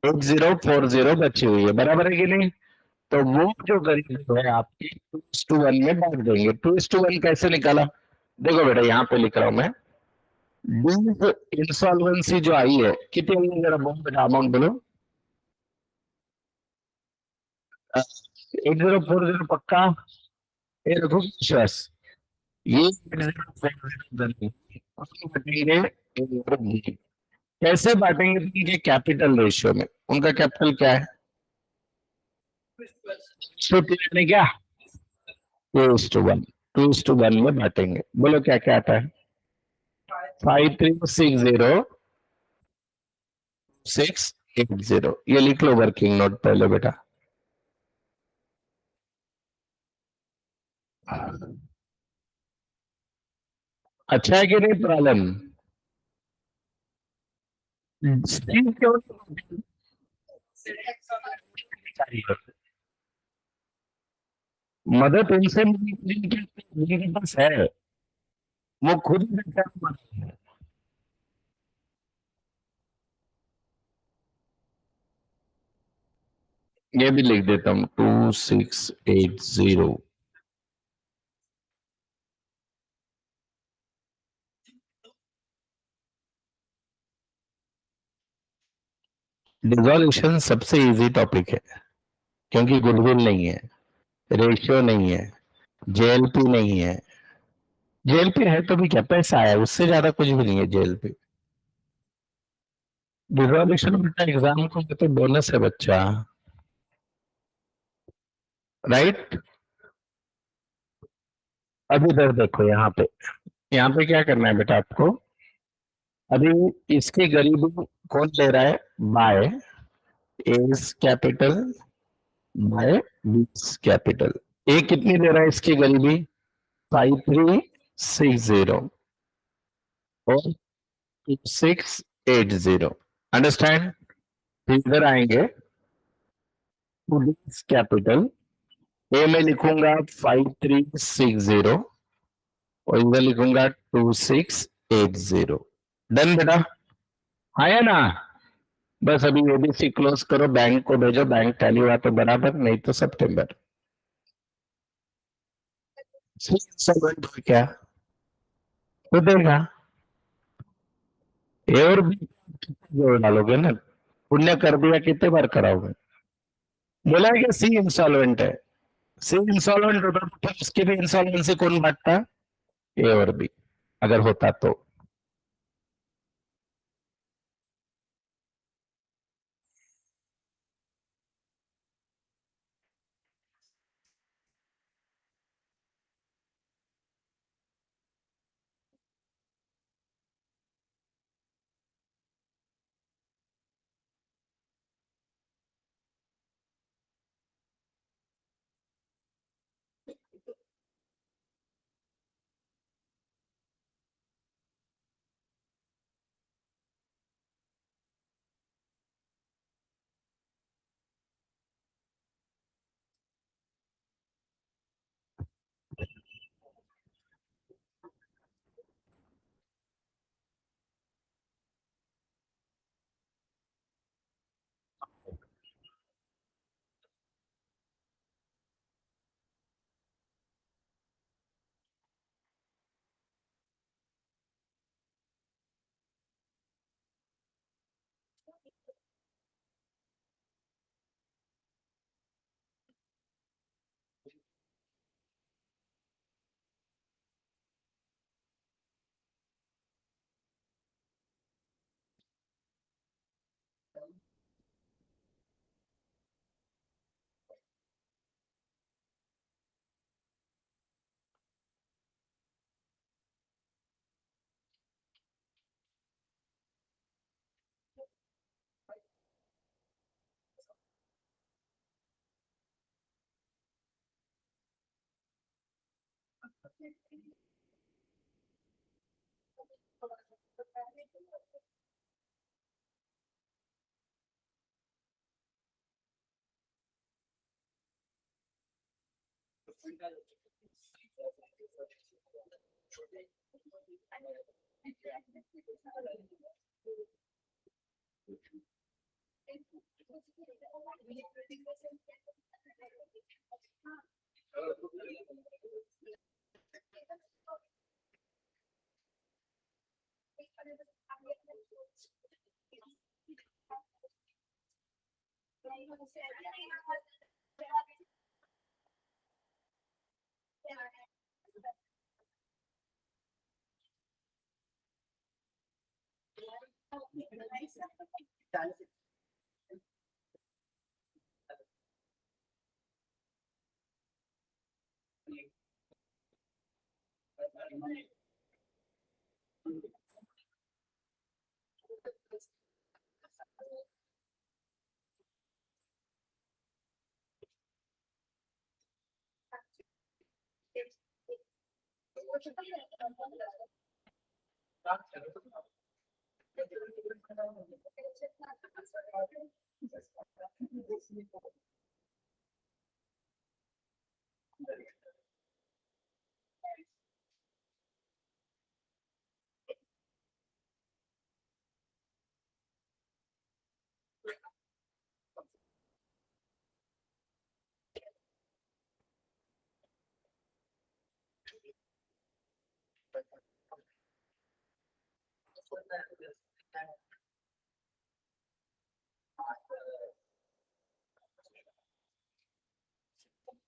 8040 बची हुई है, बराबर है कि नहीं? तो वो जो गरीबी है आपकी 2:1 में बांट देंगे। 2:1 कैसे निकाला? देखो बेटा यहाँ पे लिख रहा हूं मैं। डीप इंसॉल्वेंसी जो आई है कितनी आई है, जरा बोलो बेटा, अमाउंट बोलो। 8040 पक्का? ये रखो विश्वास। ये 8040 बटेंगे A और B। कैसे बांटेंगे? तो ये कैपिटल रेशियो में। उनका कैपिटल क्या है? 2 ने क्या? 2:1। 2:1 में बांटेंगे। बोलो क्या क्या आता है? 5360 680। ये लिख लो वर्किंग नोट पहले बेटा। अच्छा है कि नहीं प्रॉब्लम? स्टील क्यों नहीं? मदद उनसे जिनके पास है, वो खुद ही बेचारा। ये भी लिख देता हूँ 2680। डिसोल्यूशन सबसे इजी टॉपिक है, क्योंकि गुडविल नहीं है, रेशियो नहीं है, जेएलपी नहीं है। जेएलपी है तो भी क्या पैसा है, उससे ज्यादा कुछ भी नहीं है जेएलपी। डिसोल्यूशन बेटा एग्जाम को तो बोनस है बच्चा, राइट। अब इधर देखो, यहाँ पे क्या करना है बेटा आपको। अभी इसकी गरीबी कौन ले रहा है, by S capital, by B's capital. A कितनी ले रहा है इसकी गरीबी, 5360 और 2680। अंडरस्टैंड। इधर आएंगे, बीस कैपिटल, ए में लिखूंगा 5360 और इधर लिखूंगा 2680। डन बेटा, आया ना। बस अभी एबीसी क्लोज करो, बैंक को भेजो, बैंक टैली हुआ तो बराबर, नहीं तो सितंबर। इंस्टॉलमेंट हो क्या, तो देगा। ए और बी जोड़ डालोगे ना, पुण्य कर दिया कितने बार कराओगे। बोला है कि सी इंस्टॉलमेंट है, सी इंस्टॉलमेंट होता तो फिर उसकी भी इंस्टॉलमेंसी कौन बांटता, ए और बी, अगर होता तो।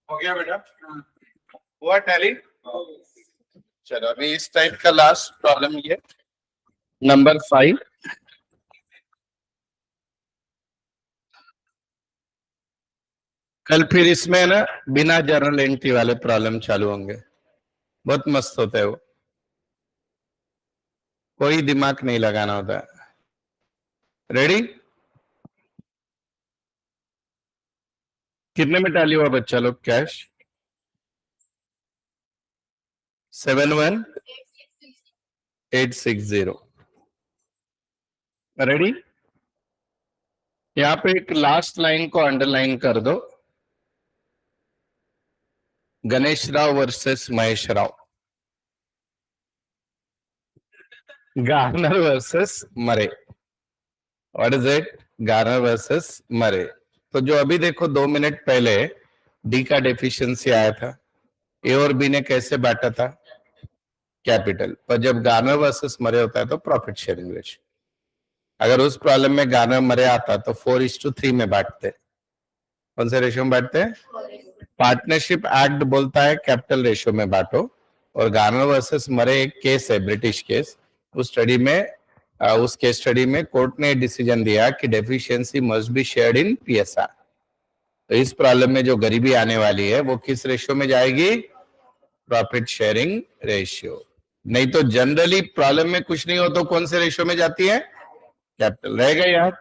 हो गया बेटा? हुआ टैली? चलो अभी इस टाइप का लास्ट प्रॉब्लम ये नंबर 5। कल फिर इसमें ना बिना जर्नल एंट्री वाले प्रॉब्लम चालू होंगे, बहुत मस्त होता है वो, कोई दिमाग नहीं लगाना होता। रेडी? कितने में टैली हुआ बच्चा लोग कैश? 71860। रेडी? यहाँ पे एक लास्ट लाइन को अंडरलाइन कर दो, Ganesh Rao versus Mahesh Rao, Garner versus मरे। What is it? Garner versus मरे। तो जो अभी देखो 2 मिनट पहले डी का डेफिशिएंसी आया था, ए और बी ने कैसे बांटा था? कैपिटल। पर जब गार्नर वर्सेस मरे होता है तो प्रॉफिट शेयरिंग रेशियो। अगर उस प्रॉब्लम में गार्नर मरे आता तो 4:3 में बांटते। कौन से रेशियो में बांटते? पार्टनरशिप एक्ट बोलता है कैपिटल रेशियो में बांटो, और गार्नर वर्सेस मरे एक केस है, ब्रिटिश केस। उस स्टडी में उस केस स्टडी में कोर्ट ने डिसीजन दिया कि deficiency must be shared in PSR. तो इस प्रॉब्लम में जो गरीबी आने वाली है वो किस रेशियो में जाएगी? Profit sharing ratio. नहीं तो जनरली प्रॉब्लम में कुछ नहीं हो तो कौन से रेशियो में जाती है? कैपिटल। रहेगा यार?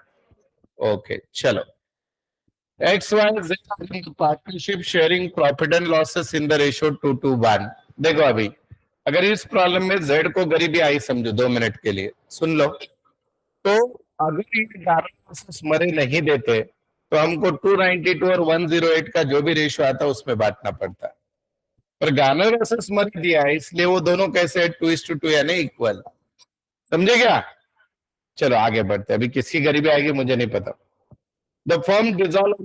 ओके चलो। XYZ partnership sharing profit and losses in the ratio 2:1। देखो अभी अगर इस प्रॉब्लम में Z को गरीबी आई समझो 2 मिनट के लिए, सुन लो। तो अगर ये लॉसेस मरे नहीं देते तो हमको 292 और 108 का जो भी रेशियो आता है उसमें बांटना पड़ता है। पर गार्नर वर्सेस मरे दिया है इसलिए वो दोनों कैसे है? 2:2 यानी इक्वल। समझे क्या? चलो आगे बढ़ते हैं। अभी किसकी गरीबी आएगी मुझे नहीं पता। The firm dissolved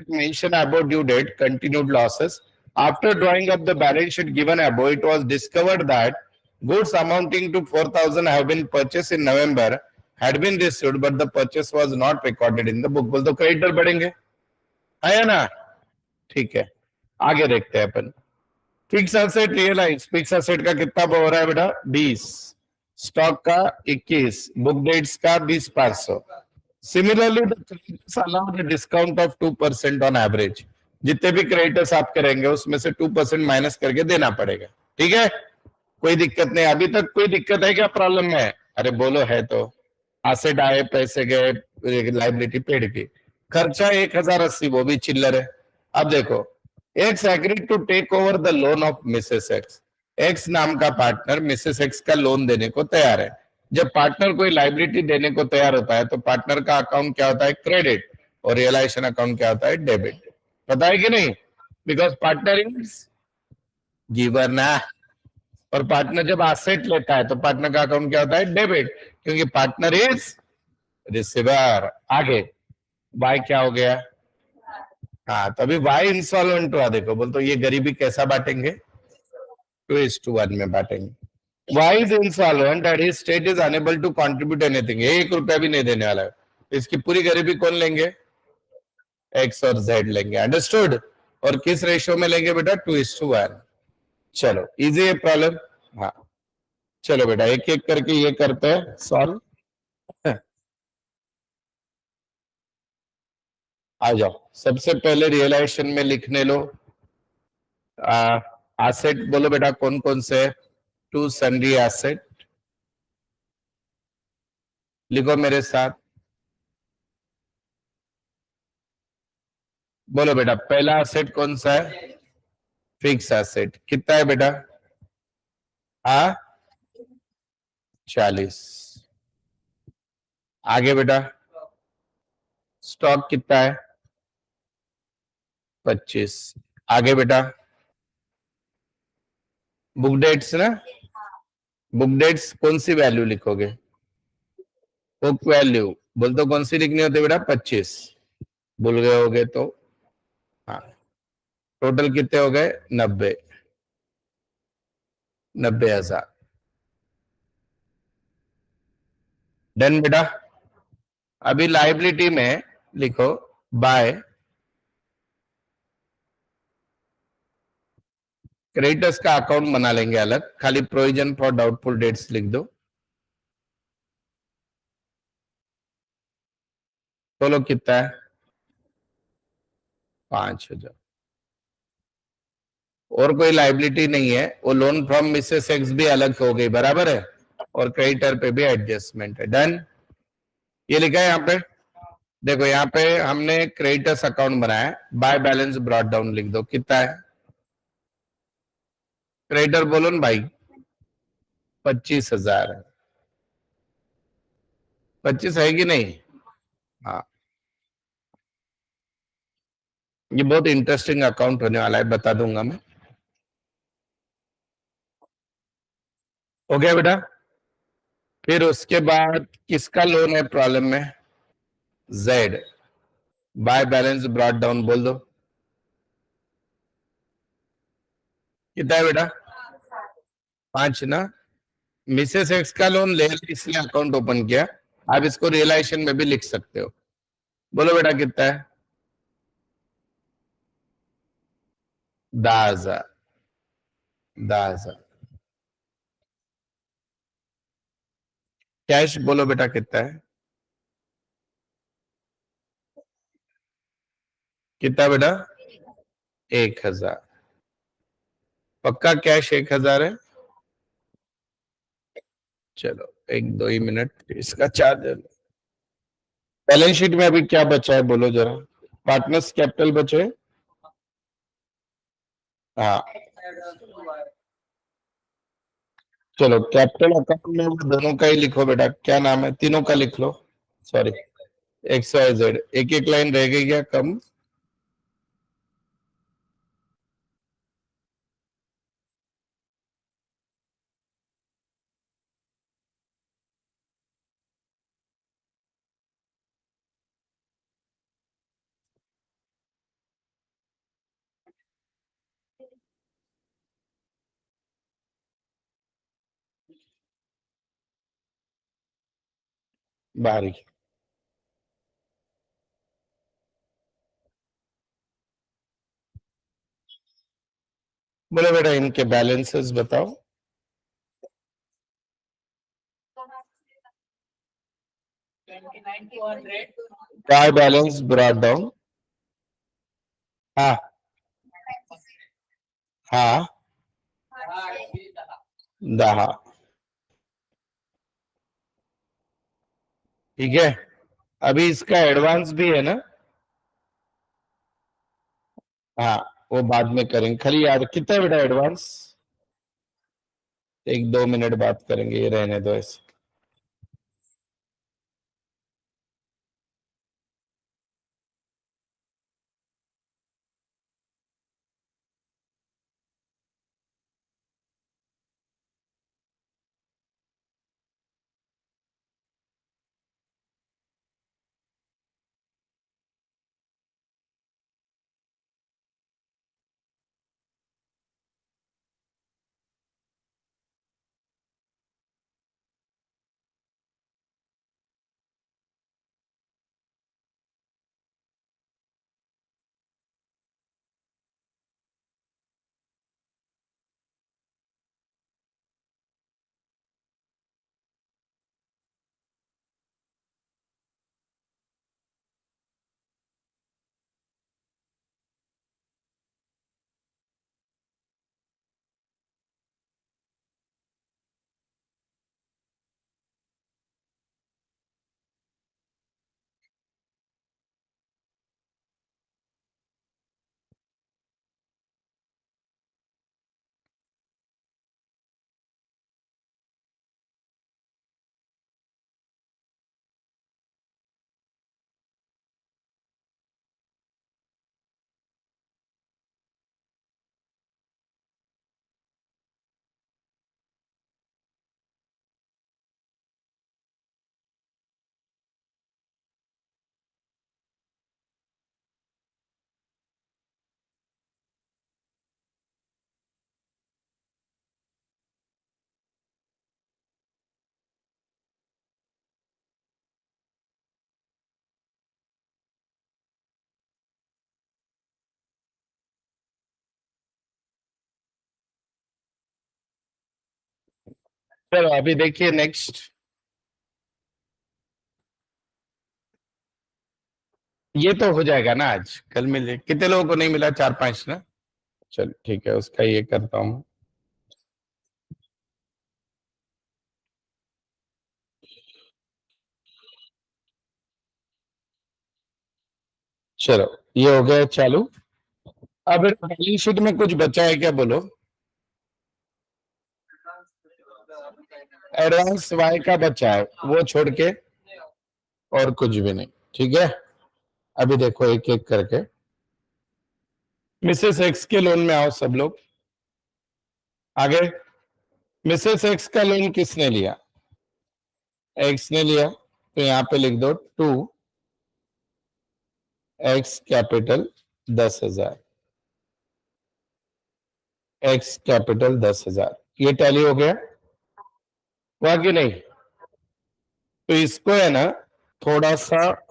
mention about due date, continued losses. After drawing up the balance sheet given above, it was discovered that goods amounting to 4,000 have been purchased in November, had been received, but the purchase was not recorded in the book. बोल तो creditor बढ़ेंगे, है ना? ठीक है, आगे देखते हैं अपन। Fix asset realise, fix asset का कितना हो रहा है बेटा? 20, स्टॉक का 21, बुक डेट्स का 20,500। Similarly the creditors allow the discount of 2% on average. जितने भी क्रेडिटर्स आप करेंगे उसमें से 2% माइनस करके देना पड़ेगा। ठीक है, कोई दिक्कत नहीं। अभी तक कोई दिक्कत है क्या प्रॉब्लम में? अरे बोलो है तो। एसेट आए, पैसे गए, लाइबिलिटी पेड की। खर्चा 1080, वो भी चिल्लर है। अब देखो, X agreed to take over the loan of Mrs X. X नाम का पार्टनर मिसेस एक्स का लोन देने को तैयार है। जब पार्टनर कोई लाइबिलिटी देने को तैयार होता है तो पार्टनर का अकाउंट क्या होता है? क्रेडिट। और रियलाइजेशन अकाउंट क्या होता है? डेबिट। पता है कि नहीं? बिकॉज पार्टनर इज गिवर ना। और पार्टनर जब एसेट लेता है तो पार्टनर का अकाउंट क्या होता है? डेबिट, क्योंकि पार्टनर इज रिसीवर। आगे वाई क्या हो गया? हाँ, तो अभी वाई इंस्टॉलमेंट हुआ। देखो बोल तो ये गरीबी कैसा बांटेंगे? 2:1 में बांटेंगे। Y is insolvent and his state is unable to contribute anything. 1 रुपया भी नहीं देने वाला है। इसकी पूरी गरीबी कौन लेंगे? एक्स और जेड लेंगे। अंडरस्टूड? और किस रेशियो में लेंगे बेटा? 2:1। चलो इजी है प्रॉब्लम। हाँ चलो बेटा एक एक करके ये करते हैं सॉल्व। आ जाओ, सबसे पहले रियलाइजेशन में लिखने लो। एसेट बोलो बेटा कौन कौन से? To sundry asset. लिखो मेरे साथ, बोलो बेटा पहला एसेट कौन सा है? Fix asset. कितना है बेटा? हाँ 40। आगे बेटा स्टॉक कितना है? 25। आगे बेटा बुक डेट्स ना, बुक डेट्स कौन सी वैल्यू लिखोगे? बुक वैल्यू बोल तो कौन सी लिखनी होती है बेटा? 25। भूल गए होगे तो? हाँ। टोटल कितने हो गए? 90। 90,000। डन बेटा। अभी लाइबिलिटी में लिखो बाय क्रेडिटर्स का अकाउंट बना लेंगे अलग, खाली प्रोविजन फॉर डाउटफुल डेट्स लिख दो। बोलो कितना है? 5,000। और कोई लाइबिलिटी नहीं है, वो लोन फ्रॉम मिसेस एक्स भी अलग हो गई, बराबर है, और क्रेडिटर पे भी एडजस्टमेंट है। डन। ये लिखा है यहाँ पे, देखो यहाँ पे हमने क्रेडिटर्स अकाउंट बनाया, बाय बैलेंस ब्रॉट डाउन लिख दो। कितना है क्रेडिटर? बोलो ना भाई। 25,000 है। 25 है कि नहीं? हाँ। ये बहुत इंटरेस्टिंग अकाउंट होने वाला है, बता दूंगा मैं। हो गया बेटा? फिर उसके बाद किसका लोन है प्रॉब्लम में? Z. By balance brought down बोल दो। कितना है बेटा? 5 ना। मिसेस एक्स का लोन ले इसलिए अकाउंट ओपन किया, आप इसको रियलाइजेशन में भी लिख सकते हो। बोलो बेटा कितना है? 10,000। 10,000। कैश बोलो बेटा कितना है? कितना बेटा? 1,000। पक्का कैश 1,000 है? चलो एक दो ही मिनट इसका चार्ज। बैलेंस शीट में अभी क्या बचा है बोलो जरा? पार्टनर्स कैपिटल बचे? हाँ। चलो कैपिटल अकाउंट में वो दोनों का ही लिखो बेटा, क्या नाम है तीनों का लिख लो। सॉरी, एक्स वाई जेड, एक एक लाइन रह गई क्या कम? बारी। बोलो बेटा इनके बैलेंसेस बताओ। काय बैलेंस ब्रॉट डाउन? हाँ। हाँ। 10। ठीक है। अभी इसका एडवांस भी है ना? हाँ, वो बाद में करेंगे, खाली याद कितना है बेटा एडवांस? एक दो मिनट बात करेंगे, ये रहने दो ऐसे। चलो अभी देखिए नेक्स्ट। ये तो हो जाएगा ना, आज कल मिले कितने लोगों को नहीं मिला, 4-5 ना। चल ठीक है, उसका ये करता हूँ। चलो ये हो गया चालू। अब बैलेंस शीट में कुछ बचा है क्या बोलो। एडवांस वाई का बचा है, वो छोड़ के और कुछ भी नहीं। ठीक है, अभी देखो एक एक करके। मिसेस एक्स के लोन में आओ सब लोग आगे। मिसेस एक्स का लोन किसने लिया, एक्स ने लिया, तो यहां पे लिख दो 2x कैपिटल 10,000, एक्स कैपिटल 10,000। ये टैली हो गया, हुआ कि नहीं। तो इसको है ना थोड़ा सा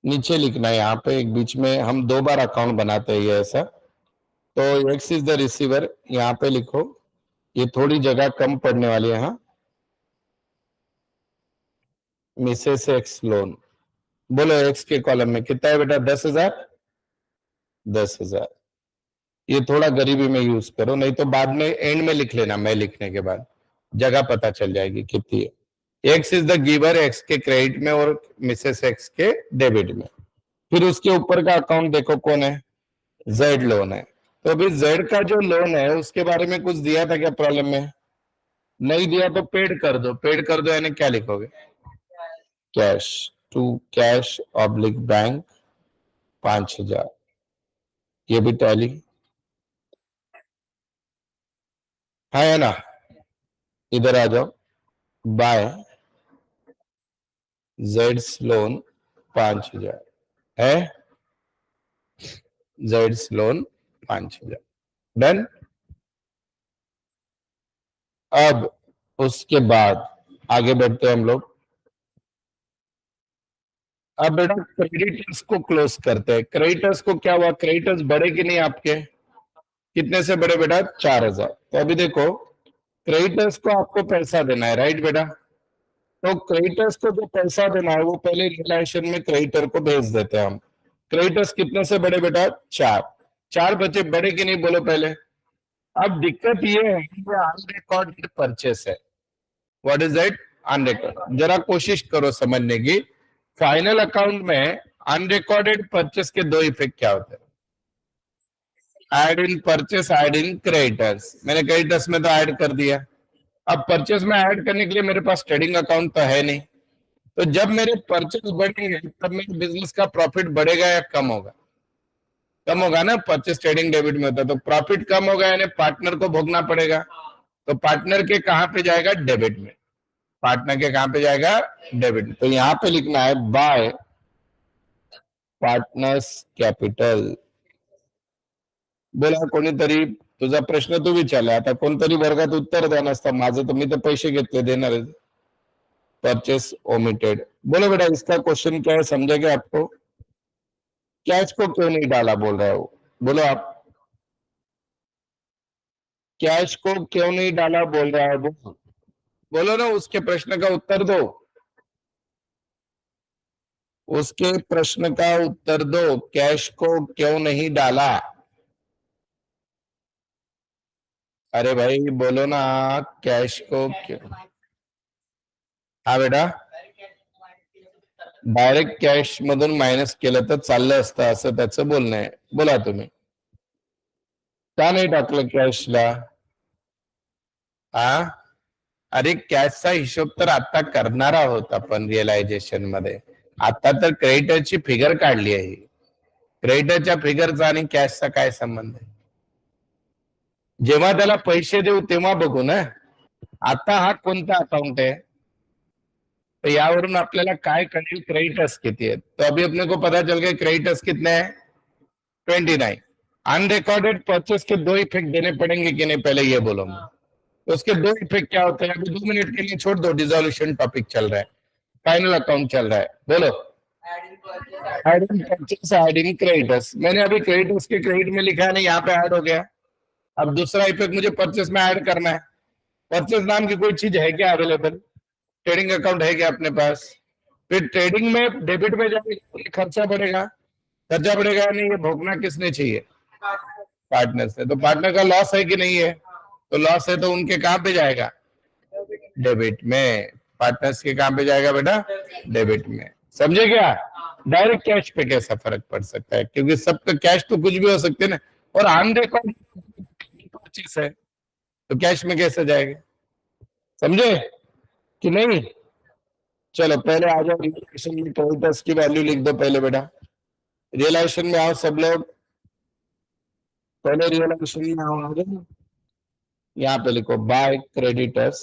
नीचे लिखना है, यहाँ पे एक बीच में हम 2 बार अकाउंट बनाते हैं ये ऐसा। तो एक्स इज द रिसीवर, यहाँ पे लिखो, ये थोड़ी जगह कम पड़ने वाली है। हाँ, मिसेस एक्स लोन, बोलो एक्स के कॉलम में कितना है बेटा, 10,000। 10,000, ये थोड़ा गरीबी में यूज करो, नहीं तो बाद में एंड में लिख लेना, मैं लिखने के बाद जगह पता चल जाएगी कितनी है। X is the giver, x के क्रेडिट में और मिसेस एक्स के डेबिट में। फिर उसके ऊपर का अकाउंट देखो कौन है, जेड लोन है। तो अभी जेड का जो लोन है उसके बारे में कुछ दिया था क्या प्रॉब्लम में, नहीं दिया तो पेड कर दो, पेड कर दो यानी क्या लिखोगे, cash to cash oblique bank 5,000। ये भी टैली है ना। इधर आ जाओ, बाय जेड्स लोन 5,000 है, जेड्स लोन 5,000 डन। अब उसके बाद आगे बढ़ते हैं हम लोग। अब बेटा क्रेडिटर्स को क्लोज करते हैं। क्रेडिटर्स को क्या हुआ, क्रेडिटर्स बढ़े कि नहीं आपके, कितने से बढ़े बेटा, 4,000। तो अभी देखो क्रेडिटर्स को आपको पैसा देना है, राइट बेटा। तो क्रेडिटर्स को जो पैसा देना है वो पहले रियलाइजेशन में क्रेडिटर को भेज देते हैं हम। क्रेडिटर्स कितने से बढ़े बेटा, 4। 4 बचे, बढ़े कि नहीं बोलो पहले। अब दिक्कत ये है कि ये अनरिकॉर्डेड परचेस है। What is that, unrecorded. जरा कोशिश करो समझने की, फाइनल अकाउंट में अनरिकॉर्डेड परचेस के 2 इफेक्ट क्या होते हैं। Add in purchase, add in creditors. मैंने क्रेडिटर्स में तो ऐड कर दिया, अब परचेस में ऐड करने के लिए मेरे पास ट्रेडिंग अकाउंट तो है नहीं। तो जब मेरे परचेस बढ़ेंगे तब मेरे बिजनेस का प्रॉफिट बढ़ेगा या कम होगा, कम होगा ना। परचेस ट्रेडिंग डेबिट में होता है, तो प्रॉफिट कम होगा यानी पार्टनर को भोगना पड़ेगा। तो पार्टनर के कहां पे जाएगा, डेबिट में। पार्टनर के कहां पे जाएगा, डेबिट में। तो यहां पे लिखना है बाय पार्टनर्स कैपिटल। बोला कोणीतरी, तुझा प्रश्न तू विचारला, आता कोणतरी वर्गात उत्तर द्या नसतं, माझं तर मी तर पैसे घेतले देणार। परचेस ओमिटेड, बोलो बेटा इसका क्वेश्चन क्या है, समझेगा आपको। कैश को क्यों नहीं डाला बोल रहा है वो, बोलो आप। कैश को क्यों नहीं डाला बोल रहा है वो, बोलो ना, उसके प्रश्न का उत्तर दो, उसके प्रश्न का उत्तर दो, कैश को क्यों नहीं डाला। अरे भाई बोलो ना, कैश को क्यों। हा बेटा, डायरेक्ट कॅश मधून मायनस केलं तर चाललं असतं असं त्याचं बोलणं आहे, बोला तुम्ही। का नाही टाकलं कॅशला, हा। अरे कॅशचा हिशोब तर आता करणार आहोत आपण रिअलायझेशन मध्ये, आता तर क्रेडिटरची फिगर काढली आहे, क्रेडिटरच्या फिगरचा आणि कॅशचा काय संबंध आहे, जेव्हा त्याला पैसे देऊ तेव्हा बघू ना। आता हा कोणता अकाउंट है, तो यावरून आपल्याला काय कळेल क्रेडिटर्स किती आहेत। तो अभी अपने को पता चल गया क्रेडिटर्स कितने हैं, 29। अनरिकॉर्डेड परचेस के 2 इफेक्ट देने पड़ेंगे कि नहीं, पहले ये बोलो। तो उसके 2 इफेक्ट क्या होते हैं, अभी 2 मिनट के लिए छोड़ दो, डिसोल्यूशन टॉपिक चल रहा है, फाइनल अकाउंट चल रहा है, बोलो। Adding purchase, adding creditors. मैंने अभी क्रेडिटर्स के क्रेडिट में लिखा है ना, यहाँ पे ऐड हो गया। अब दूसरा इफेक्ट मुझे परचेस में ऐड करना है, परचेज नाम की कोई चीज है क्या अवेलेबल? ट्रेडिंग अकाउंट है क्या अपने पास? फिर ट्रेडिंग में डेबिट में जाएगा, खर्चा बढ़ेगा। खर्चा बढ़ेगा या नहीं, ये भोगना किसने चाहिए? पार्टनर से। तो पार्टनर का लॉस है कि नहीं है? तो लॉस है तो उनके कहां पे जाएगा? डेबिट में। पार्टनर्स के कहां पे जाएगा बेटा? डेबिट में। समझे क्या? डायरेक्ट कैश पे कैसा फर्क पड़ सकता है, क्योंकि सबका कैश तो कुछ भी हो सकते हैं ना। और ऑन रिकॉर्ड परचेस है तो कैश में कैसे जाएगा? समझे कि नहीं? चलो पहले आ जाओ, रियलाइजेशन में क्रेडिटर्स की वैल्यू लिख दो पहले बेटा। रियलाइजेशन में आओ सब लोग, पहले रियलाइजेशन में आओ। आगे यहाँ पे लिखो बाय क्रेडिटर्स।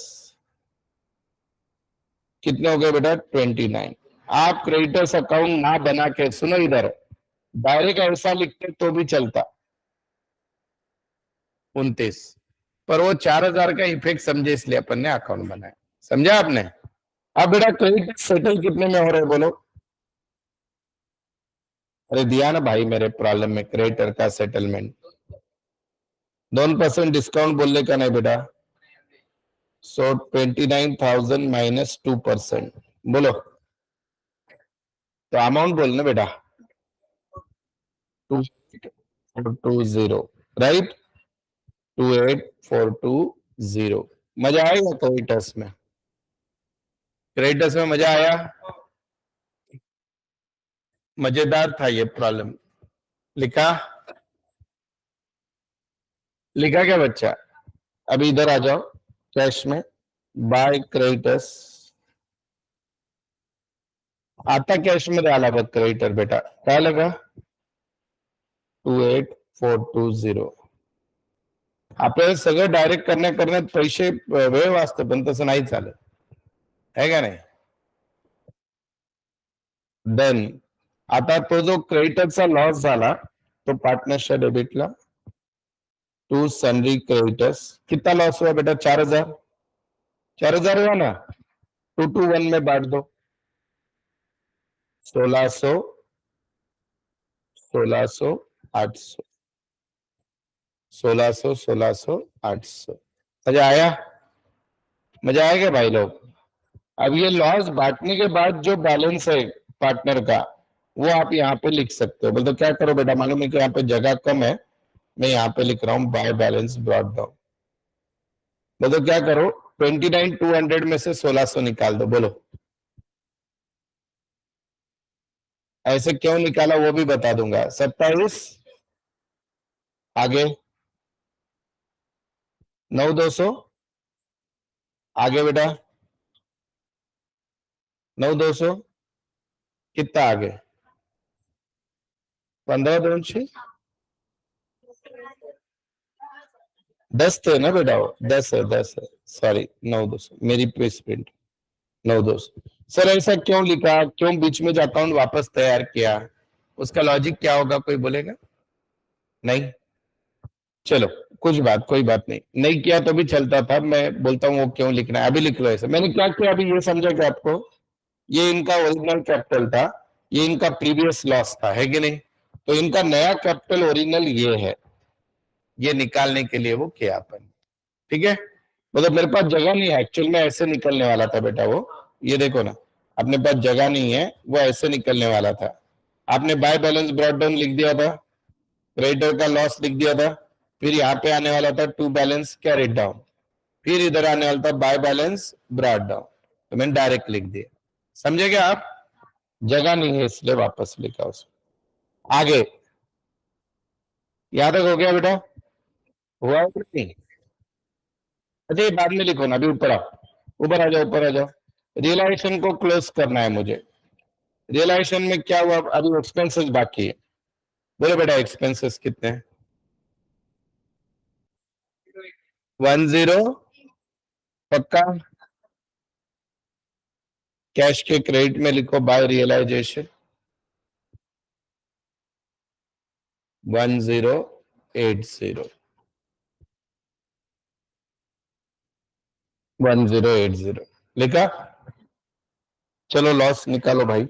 कितने हो गए बेटा? 29। आप क्रेडिटर्स अकाउंट ना बना के, सुनो इधर, डायरेक्ट ऐसा लिखते तो भी चलता, 29। पर वो 4,000 का इफेक्ट समझे इसलिए अपन ने अकाउंट बनाया। समझा आपने? अब बेटा क्रेडिट सेटल कितने में हो रहे बोलो? अरे दिया ना भाई मेरे प्रॉब्लम में क्रेडिटर का सेटलमेंट। 2% डिस्काउंट बोलने का नहीं बेटा। सो 29,000 माइनस 2%। बोलो तो अमाउंट बोलना बेटा। 28,420, राइट? 28,420। मजा आएगा क्रेडिटर्स में? क्रेडिटर्स में मजा आया? मजेदार था ये प्रॉब्लम। लिखा? लिखा क्या बच्चा? अभी इधर आ जाओ, कैश में बाय क्रेडिटर्स। आता कैश मध्ये आला बघ क्रेडिटर बेटा, काय लगा? 28,420. आपल्याला सगळं डायरेक्ट करण्यात पैसे वेळ वाचतो, पण तसं नाही चालत, है का नाही? डन. आता तो जो क्रेडिटरचा लॉस झाला तो पार्टनरच्या डेबिटला, टू सनरी क्रेडिटर्स कितना लॉस हुआ बेटा? 4,000। 4,000 हुआ ना? 2 to 1 में बांट दो। 1,600, 1,600, 800, 1,600, 1,600, 800। मजा आया? मजा आएगा भाई लोग? अब ये लॉस बांटने के बाद जो बैलेंस है पार्टनर का, वो आप यहाँ पे लिख सकते हो। बोल तो क्या करो बेटा, मालूम है कि यहाँ पे जगह कम है, मैं यहाँ पे लिख रहा हूँ बाय बैलेंस ब्रॉट डाउन। बोलो क्या करो, 29,200 में से 1,600 निकाल दो। बोलो ऐसे क्यों निकाला वो भी बता दूंगा। 27 आगे, 9,200 आगे बेटा, 9,200 कितना आगे? 15,200। 10 थे ना बेटा, वो 10 है, 10 है, सॉरी 9,200 मेरी प्रिंट। 9,200। सर ऐसा क्यों लिखा, क्यों बीच में जो अकाउंट वापस तैयार किया, उसका लॉजिक क्या होगा, कोई बोलेगा? नहीं? चलो कुछ बात, कोई बात नहीं, नहीं किया तो भी चलता था। मैं बोलता हूँ वो क्यों लिखना है, अभी लिख लो ऐसे। मैंने क्या किया अभी ये समझा कि आपको, ये इनका ओरिजिनल कैपिटल था, ये इनका प्रीवियस लॉस था, है कि नहीं? तो इनका नया कैपिटल ओरिजिनल ये है, ये निकालने के लिए वो किया अपन। ठीक है? मतलब मेरे पास जगह नहीं है, एक्चुअल में ऐसे निकलने वाला था बेटा वो। ये देखो ना, अपने पास जगह नहीं है, वो ऐसे निकलने वाला था। आपने बाय बैलेंस ब्रॉट डाउन लिख दिया था, क्रेडिटर का लॉस लिख दिया था, फिर यहाँ पे आने वाला था टू बैलेंस कैरिड डाउन, फिर इधर आने वाला था बाय बैलेंस ब्रॉट डाउन। तो मैंने डायरेक्ट लिख दिया। समझे क्या आप? जगह नहीं है इसलिए वापस लिखा उसको। आगे यहां तक हो गया बेटा? हुआ है कि नहीं? अच्छा ये बाद में लिखो ना, अभी ऊपर आओ, ऊपर आ जाओ, ऊपर आ जाओ। रियलाइजेशन को क्लोज करना है मुझे। रियलाइजेशन में क्या हुआ? अभी एक्सपेंसेस बाकी है। बोलो बेटा एक्सपेंसेस कितने हैं? 10 पक्का? कैश के क्रेडिट में लिखो बाय रियलाइजेशन 1080। 1080 लिखा? चलो लॉस निकालो भाई।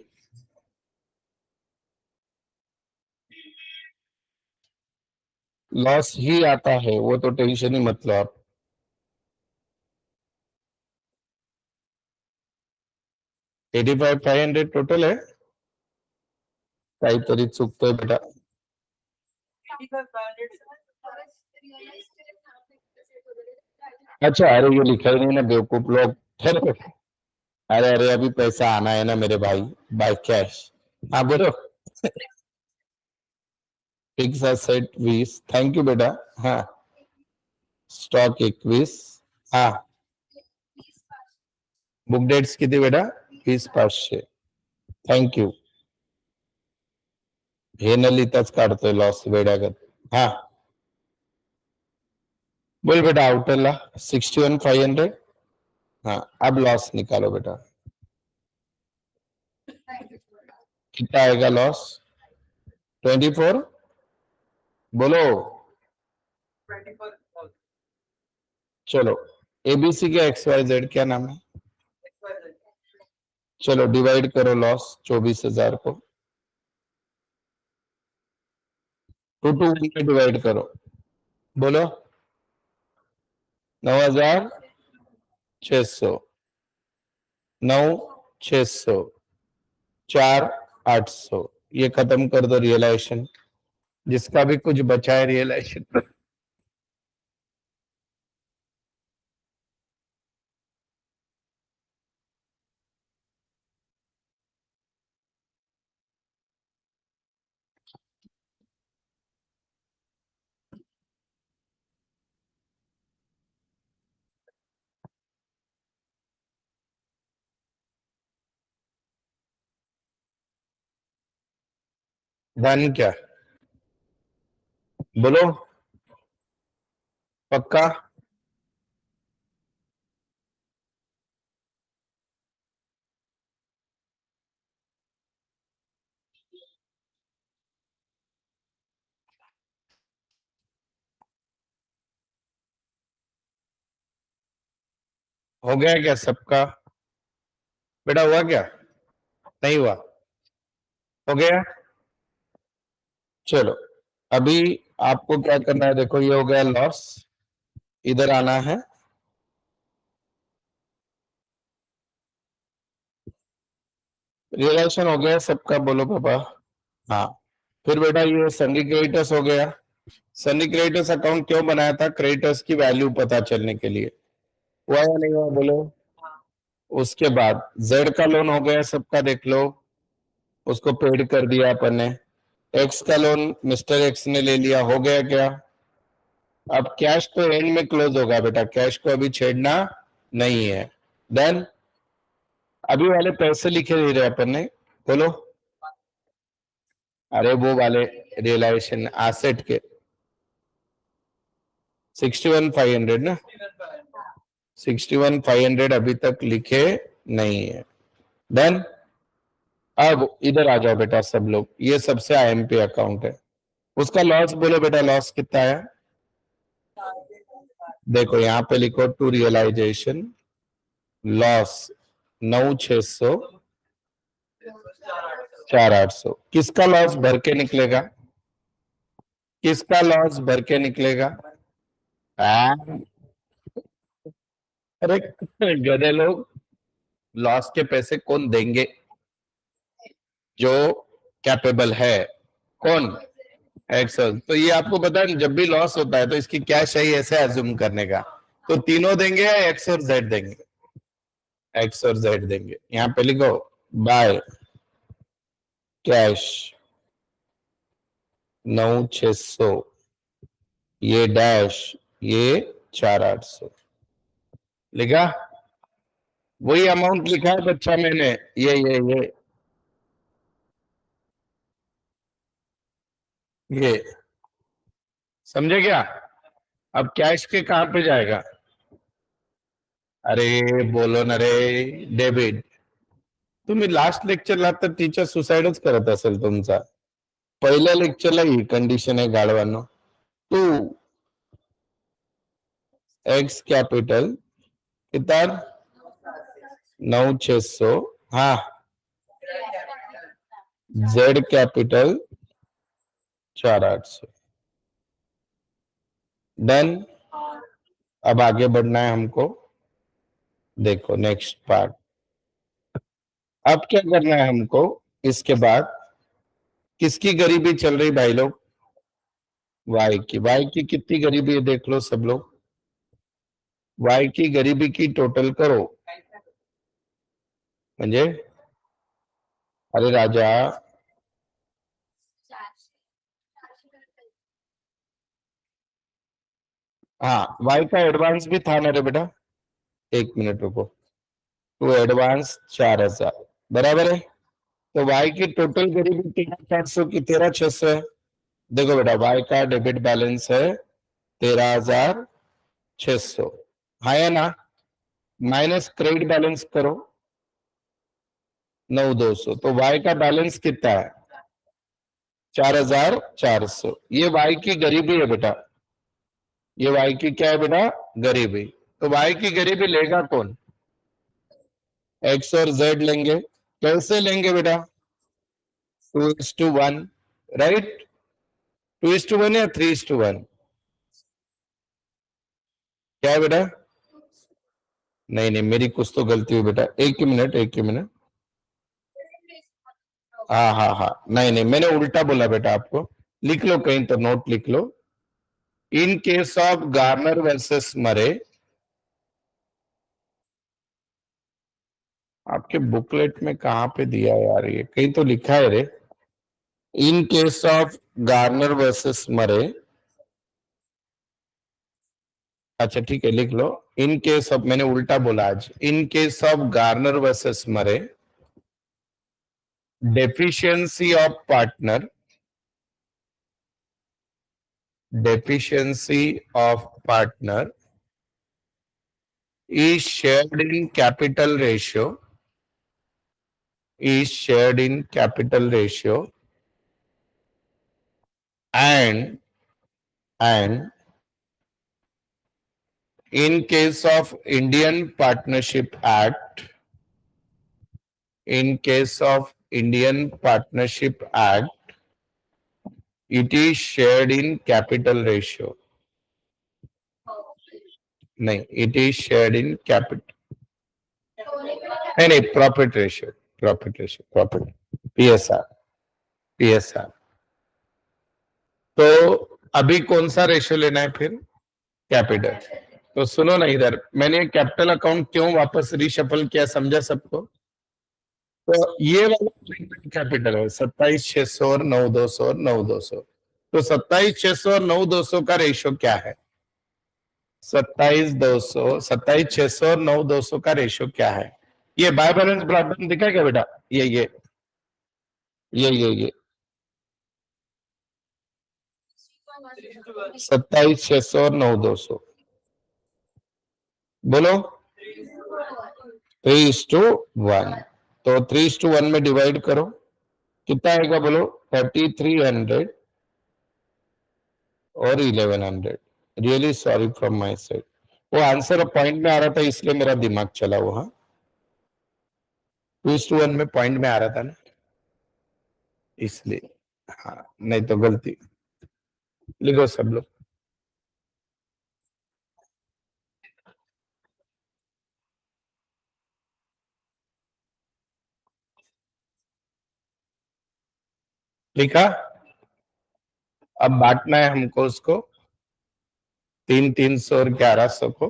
लॉस ही आता है, वो तो टेंशन ही मत लो आप। 85,500 टोटल है. काहीतरी चुकतोय बेटा. अच्छा, अरे ये लिखा ही नहीं ना बेवकूफ लोग. अरे अरे अभी पैसा आना है ना मेरे भाई, बाय कैश. हाँ बोलो. Fix asset 20. थैंक यू बेटा. हाँ. स्टॉक 21. हाँ. बुक डेट्स किती बेटा? 20,500. Thank you. हे न लिहिताच काढतोय लॉस वेड्यागत. हा. बोल बेटा आउटरला 61,500. हाँ अब लॉस निकालो बेटा. कितना आएगा लॉस? 24. बोलो. चलो. एबीसी के XYZ क्या नाम है? चलो डिवाइड करो लॉस 24,000 को. 2 to 1 में डिवाइड करो. बोलो. 9,600. 9,600. 4,800. ये खत्म कर दो रियलाइजेशन. जिसका भी कुछ बचा है रियलाइजेशन. धन क्या? बोलो. पक्का? हो गया क्या सबका? बेटा हुआ क्या? नहीं हुआ? हो गया. चलो. अभी आपको क्या करना है, देखो ये हो गया लॉस. इधर आना है. रियलाइजेशन हो गया सबका, बोलो पापा. हाँ. फिर बेटा ये सनी क्रेडिटर्स हो गया. सनी क्रेडिटर्स अकाउंट क्यों बनाया था? क्रेडिटर्स की वैल्यू पता चलने के लिए. हुआ या नहीं हुआ बोलो. उसके बाद जेड का लोन हो गया सबका, देख लो. उसको पेड कर दिया अपन ने. एक्स का लोन मिस्टर एक्स ने ले लिया, हो गया क्या? अब कैश तो एंड में क्लोज होगा बेटा, कैश को अभी छेड़ना नहीं है. देन अभी वाले पैसे लिखे दे रहे अपन ने. बोलो. अरे वो वाले रियलाइजेशन एसेट के 61,500 ना. 61,500 अभी तक लिखे नहीं है. देन अब इधर आ जाओ बेटा सब लोग, ये सबसे IMP अकाउंट है. उसका लॉस बोलो बेटा, लॉस कितना है? देखो यहाँ पे लिखो टू रियलाइजेशन लॉस 9,600. 4,800. किसका लॉस भर के निकलेगा? किसका लॉस भर के निकलेगा? अरे गधे लोग. लॉस के पैसे कौन देंगे? जो कैपेबल है. कौन? एक्सेल. तो ये आपको पता है जब भी लॉस होता है तो इसकी क्या चाहिए ऐसे एज्यूम करने का. तो तीनों देंगे या एक्स और जेड देंगे? एक्स और जेड देंगे. यहाँ पे लिखो बाय कैश 9,600. ये डैश ये 4,800. लिखा? वही अमाउंट लिखा है बच्चा मैंने. ये समझे क्या? अब कैश के कहां पे जाएगा? अरे बोलो ना रे. डेबिट. तुम्ही लास्ट लेक्चरला तर टीचर सुसाइडच करत असेल तुमचा. पहिल्या लेक्चरला ही कंडिशन आहे गाढवांनो. टू एक्स कैपिटल कितना? 9,600. हाँ. Z capital 4,800. डन. अब आगे बढ़ना है हमको. देखो नेक्स्ट पार्ट. अब क्या करना है हमको, इसके बाद किसकी गरीबी चल रही भाई लोग? वाई की कितनी गरीबी है देख लो सब लोग। वाई की गरीबी की टोटल करो। म्हणजे अरे राजा, हाँ वाई का एडवांस भी था ना रे बेटा। एक मिनट रुको। तो एडवांस 4,000 बराबर है। तो वाई की टोटल गरीबी 13,400 की 13,600 है। देखो बेटा वाई का डेबिट बैलेंस है 13,600, हाँ है ना? माइनस क्रेडिट बैलेंस करो 9,200, तो वाई का बैलेंस कितना है? 4,400। ये वाई की गरीबी है बेटा। ये वाई की क्या है बेटा? गरीबी। तो वाई की गरीबी लेगा कौन? एक्स और जेड लेंगे। कैसे लेंगे बेटा? 2:1, राइट? 2:1 या 3:1? क्या है बेटा? नहीं नहीं, मेरी कुछ तो गलती हुई बेटा, एक ही मिनट एक ही मिनट। हाँ हाँ हाँ, नहीं नहीं, मैंने उल्टा बोला बेटा आपको। लिख लो कहीं तो, नोट लिख लो। In case of Garner versus Murray, आपके बुकलेट में कहाँ पे दिया है यार? ये कहीं तो लिखा है रे। इन केस ऑफ गार्नर वर्सेस मरे, अच्छा ठीक है लिख लो। इन केस ऑफ, मैंने उल्टा बोला आज, इन केस ऑफ गार्नर वर्सेस मरे, deficiency of partner, deficiency of partner is shared in capital ratio, is shared in capital ratio, and in case of Indian Partnership Act, in case of Indian Partnership Act, it is shared in capital ratio. नहीं, it is shared in capital, नहीं, profit ratio, profit ratio, profit, PSR, PSR। तो अभी कौन सा ratio लेना है फिर? Capital. तो सुनो ना, इधर मैंने कैपिटल अकाउंट क्यों वापस रीशफल किया, समझा सबको? तो ये वाला कैपिटल है 27,600 और 9,200 और 9,200। तो 27,600 और 9,200 का रेशियो क्या है? 27,200, 27,600 और 9,200 का रेशियो क्या है? ये बाय बैलेंस ब्रॉडबैंड दिखा क्या बेटा? ये 27,600 और 9,200, बोलो। 3:1। तो 3:1 में डिवाइड करो, कितना आएगा बोलो? 3,300 और 1,100। Really sorry from my side, वो आंसर पॉइंट में आ रहा था इसलिए मेरा दिमाग चला वो। हाँ, 2:1 में पॉइंट में आ रहा था ना, इसलिए। हाँ, नहीं तो गलती। लिखो सब लोग। लिखा? अब बांटना है हमको उसको 3,300 और 1,100 को।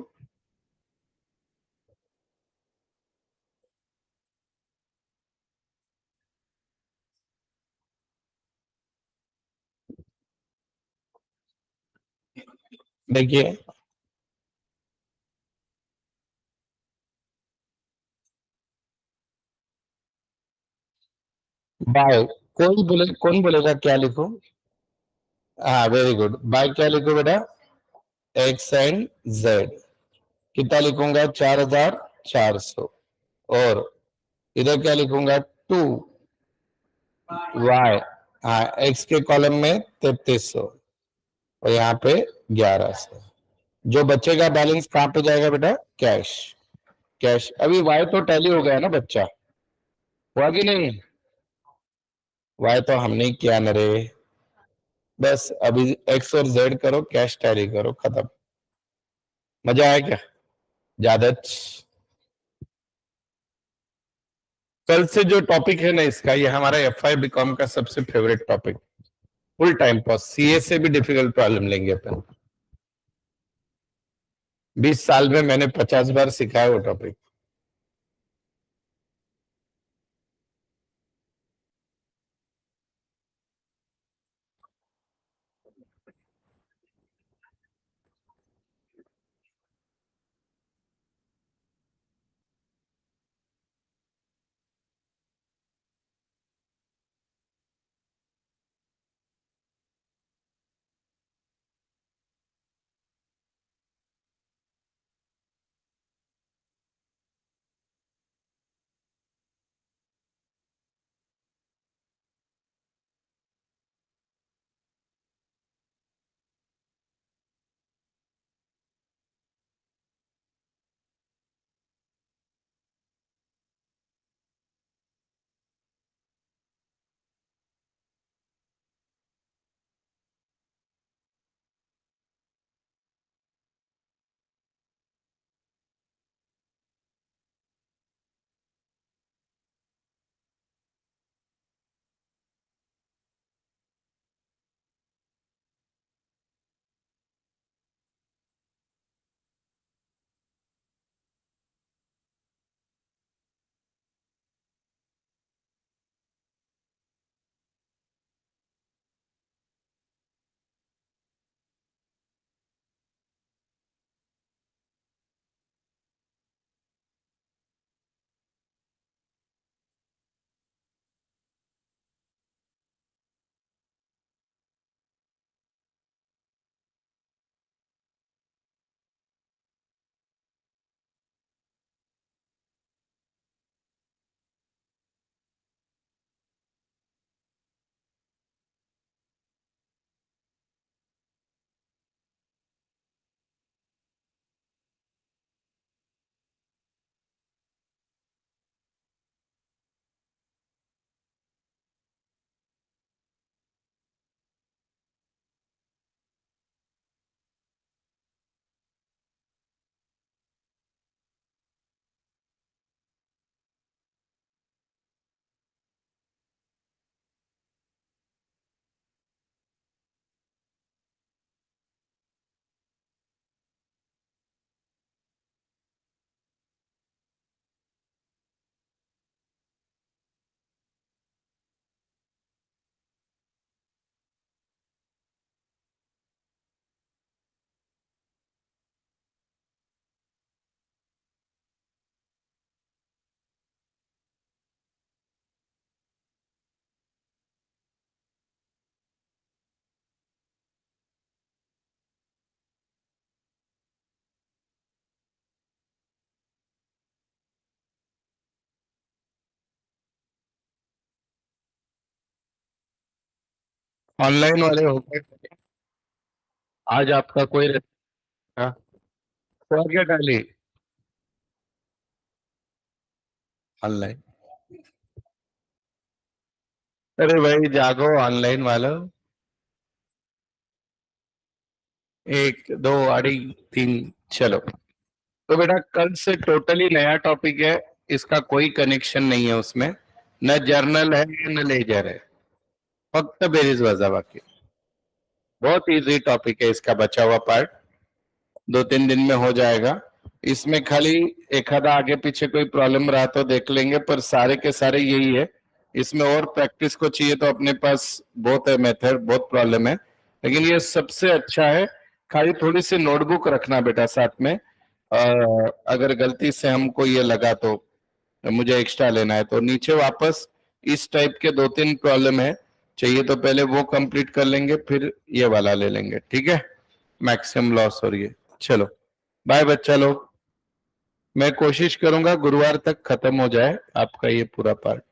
देखिए बाय, कोई बोले, कौन बोलेगा क्या लिखो? हाँ वेरी गुड। बाय क्या लिखो बेटा? X and Z. कितना लिखूंगा? 4,400। और इधर क्या लिखूंगा? 2y। हाँ, एक्स के कॉलम में 3,300 और यहाँ पे 1,100। जो बचेगा बैलेंस कहाँ पे जाएगा बेटा? कैश। कैश। अभी वाई तो टैली हो गया ना बच्चा, हुआ कि नहीं? वाई तो हमने ही किया न रे। बस अभी एक्स और जेड करो, कैश टैली करो, खत्म। मजा आया क्या? ज्यादा? कल से जो टॉपिक है ना इसका, ये हमारा FI बीकॉम का सबसे favourite topic, full time pass. CA से भी डिफिकल्ट प्रॉब्लम लेंगे अपन। 20 साल में मैंने 50 बार सिखाया वो टॉपिक। ऑनलाइन वाले हो गए। आज आपका कोई हाँ, तो क्या डाली ऑनलाइन? अरे भाई जागो ऑनलाइन वालों। 1 2 अड़ी 3, चलो। तो बेटा कल से टोटली नया टॉपिक है, इसका कोई कनेक्शन नहीं है उसमें, न जर्नल है न लेजर है, फक्त बेरीज वजा बाकी। बहुत इजी टॉपिक है इसका बचा हुआ पार्ट, 2-3 दिन में हो जाएगा। इसमें खाली एक आधा आगे पीछे कोई प्रॉब्लम रहा तो देख लेंगे, पर सारे के सारे यही है। इसमें और प्रैक्टिस को चाहिए तो अपने पास बहुत है मेथड, बहुत प्रॉब्लम है, लेकिन ये सबसे अच्छा है। खाली थोड़ी सी नोटबुक रखना बेटा साथ में, अगर गलती से हमको ये लगा तो मुझे एक्स्ट्रा लेना है तो नीचे वापस इस टाइप के 2-3 प्रॉब्लम है, चाहिए तो पहले वो कंप्लीट कर लेंगे, फिर ये वाला ले लेंगे, ठीक है। मैक्सिमम लॉस हो रही है। चलो बाय बच्चा लोग, मैं कोशिश करूंगा गुरुवार तक खत्म हो जाए आपका ये पूरा पार्ट।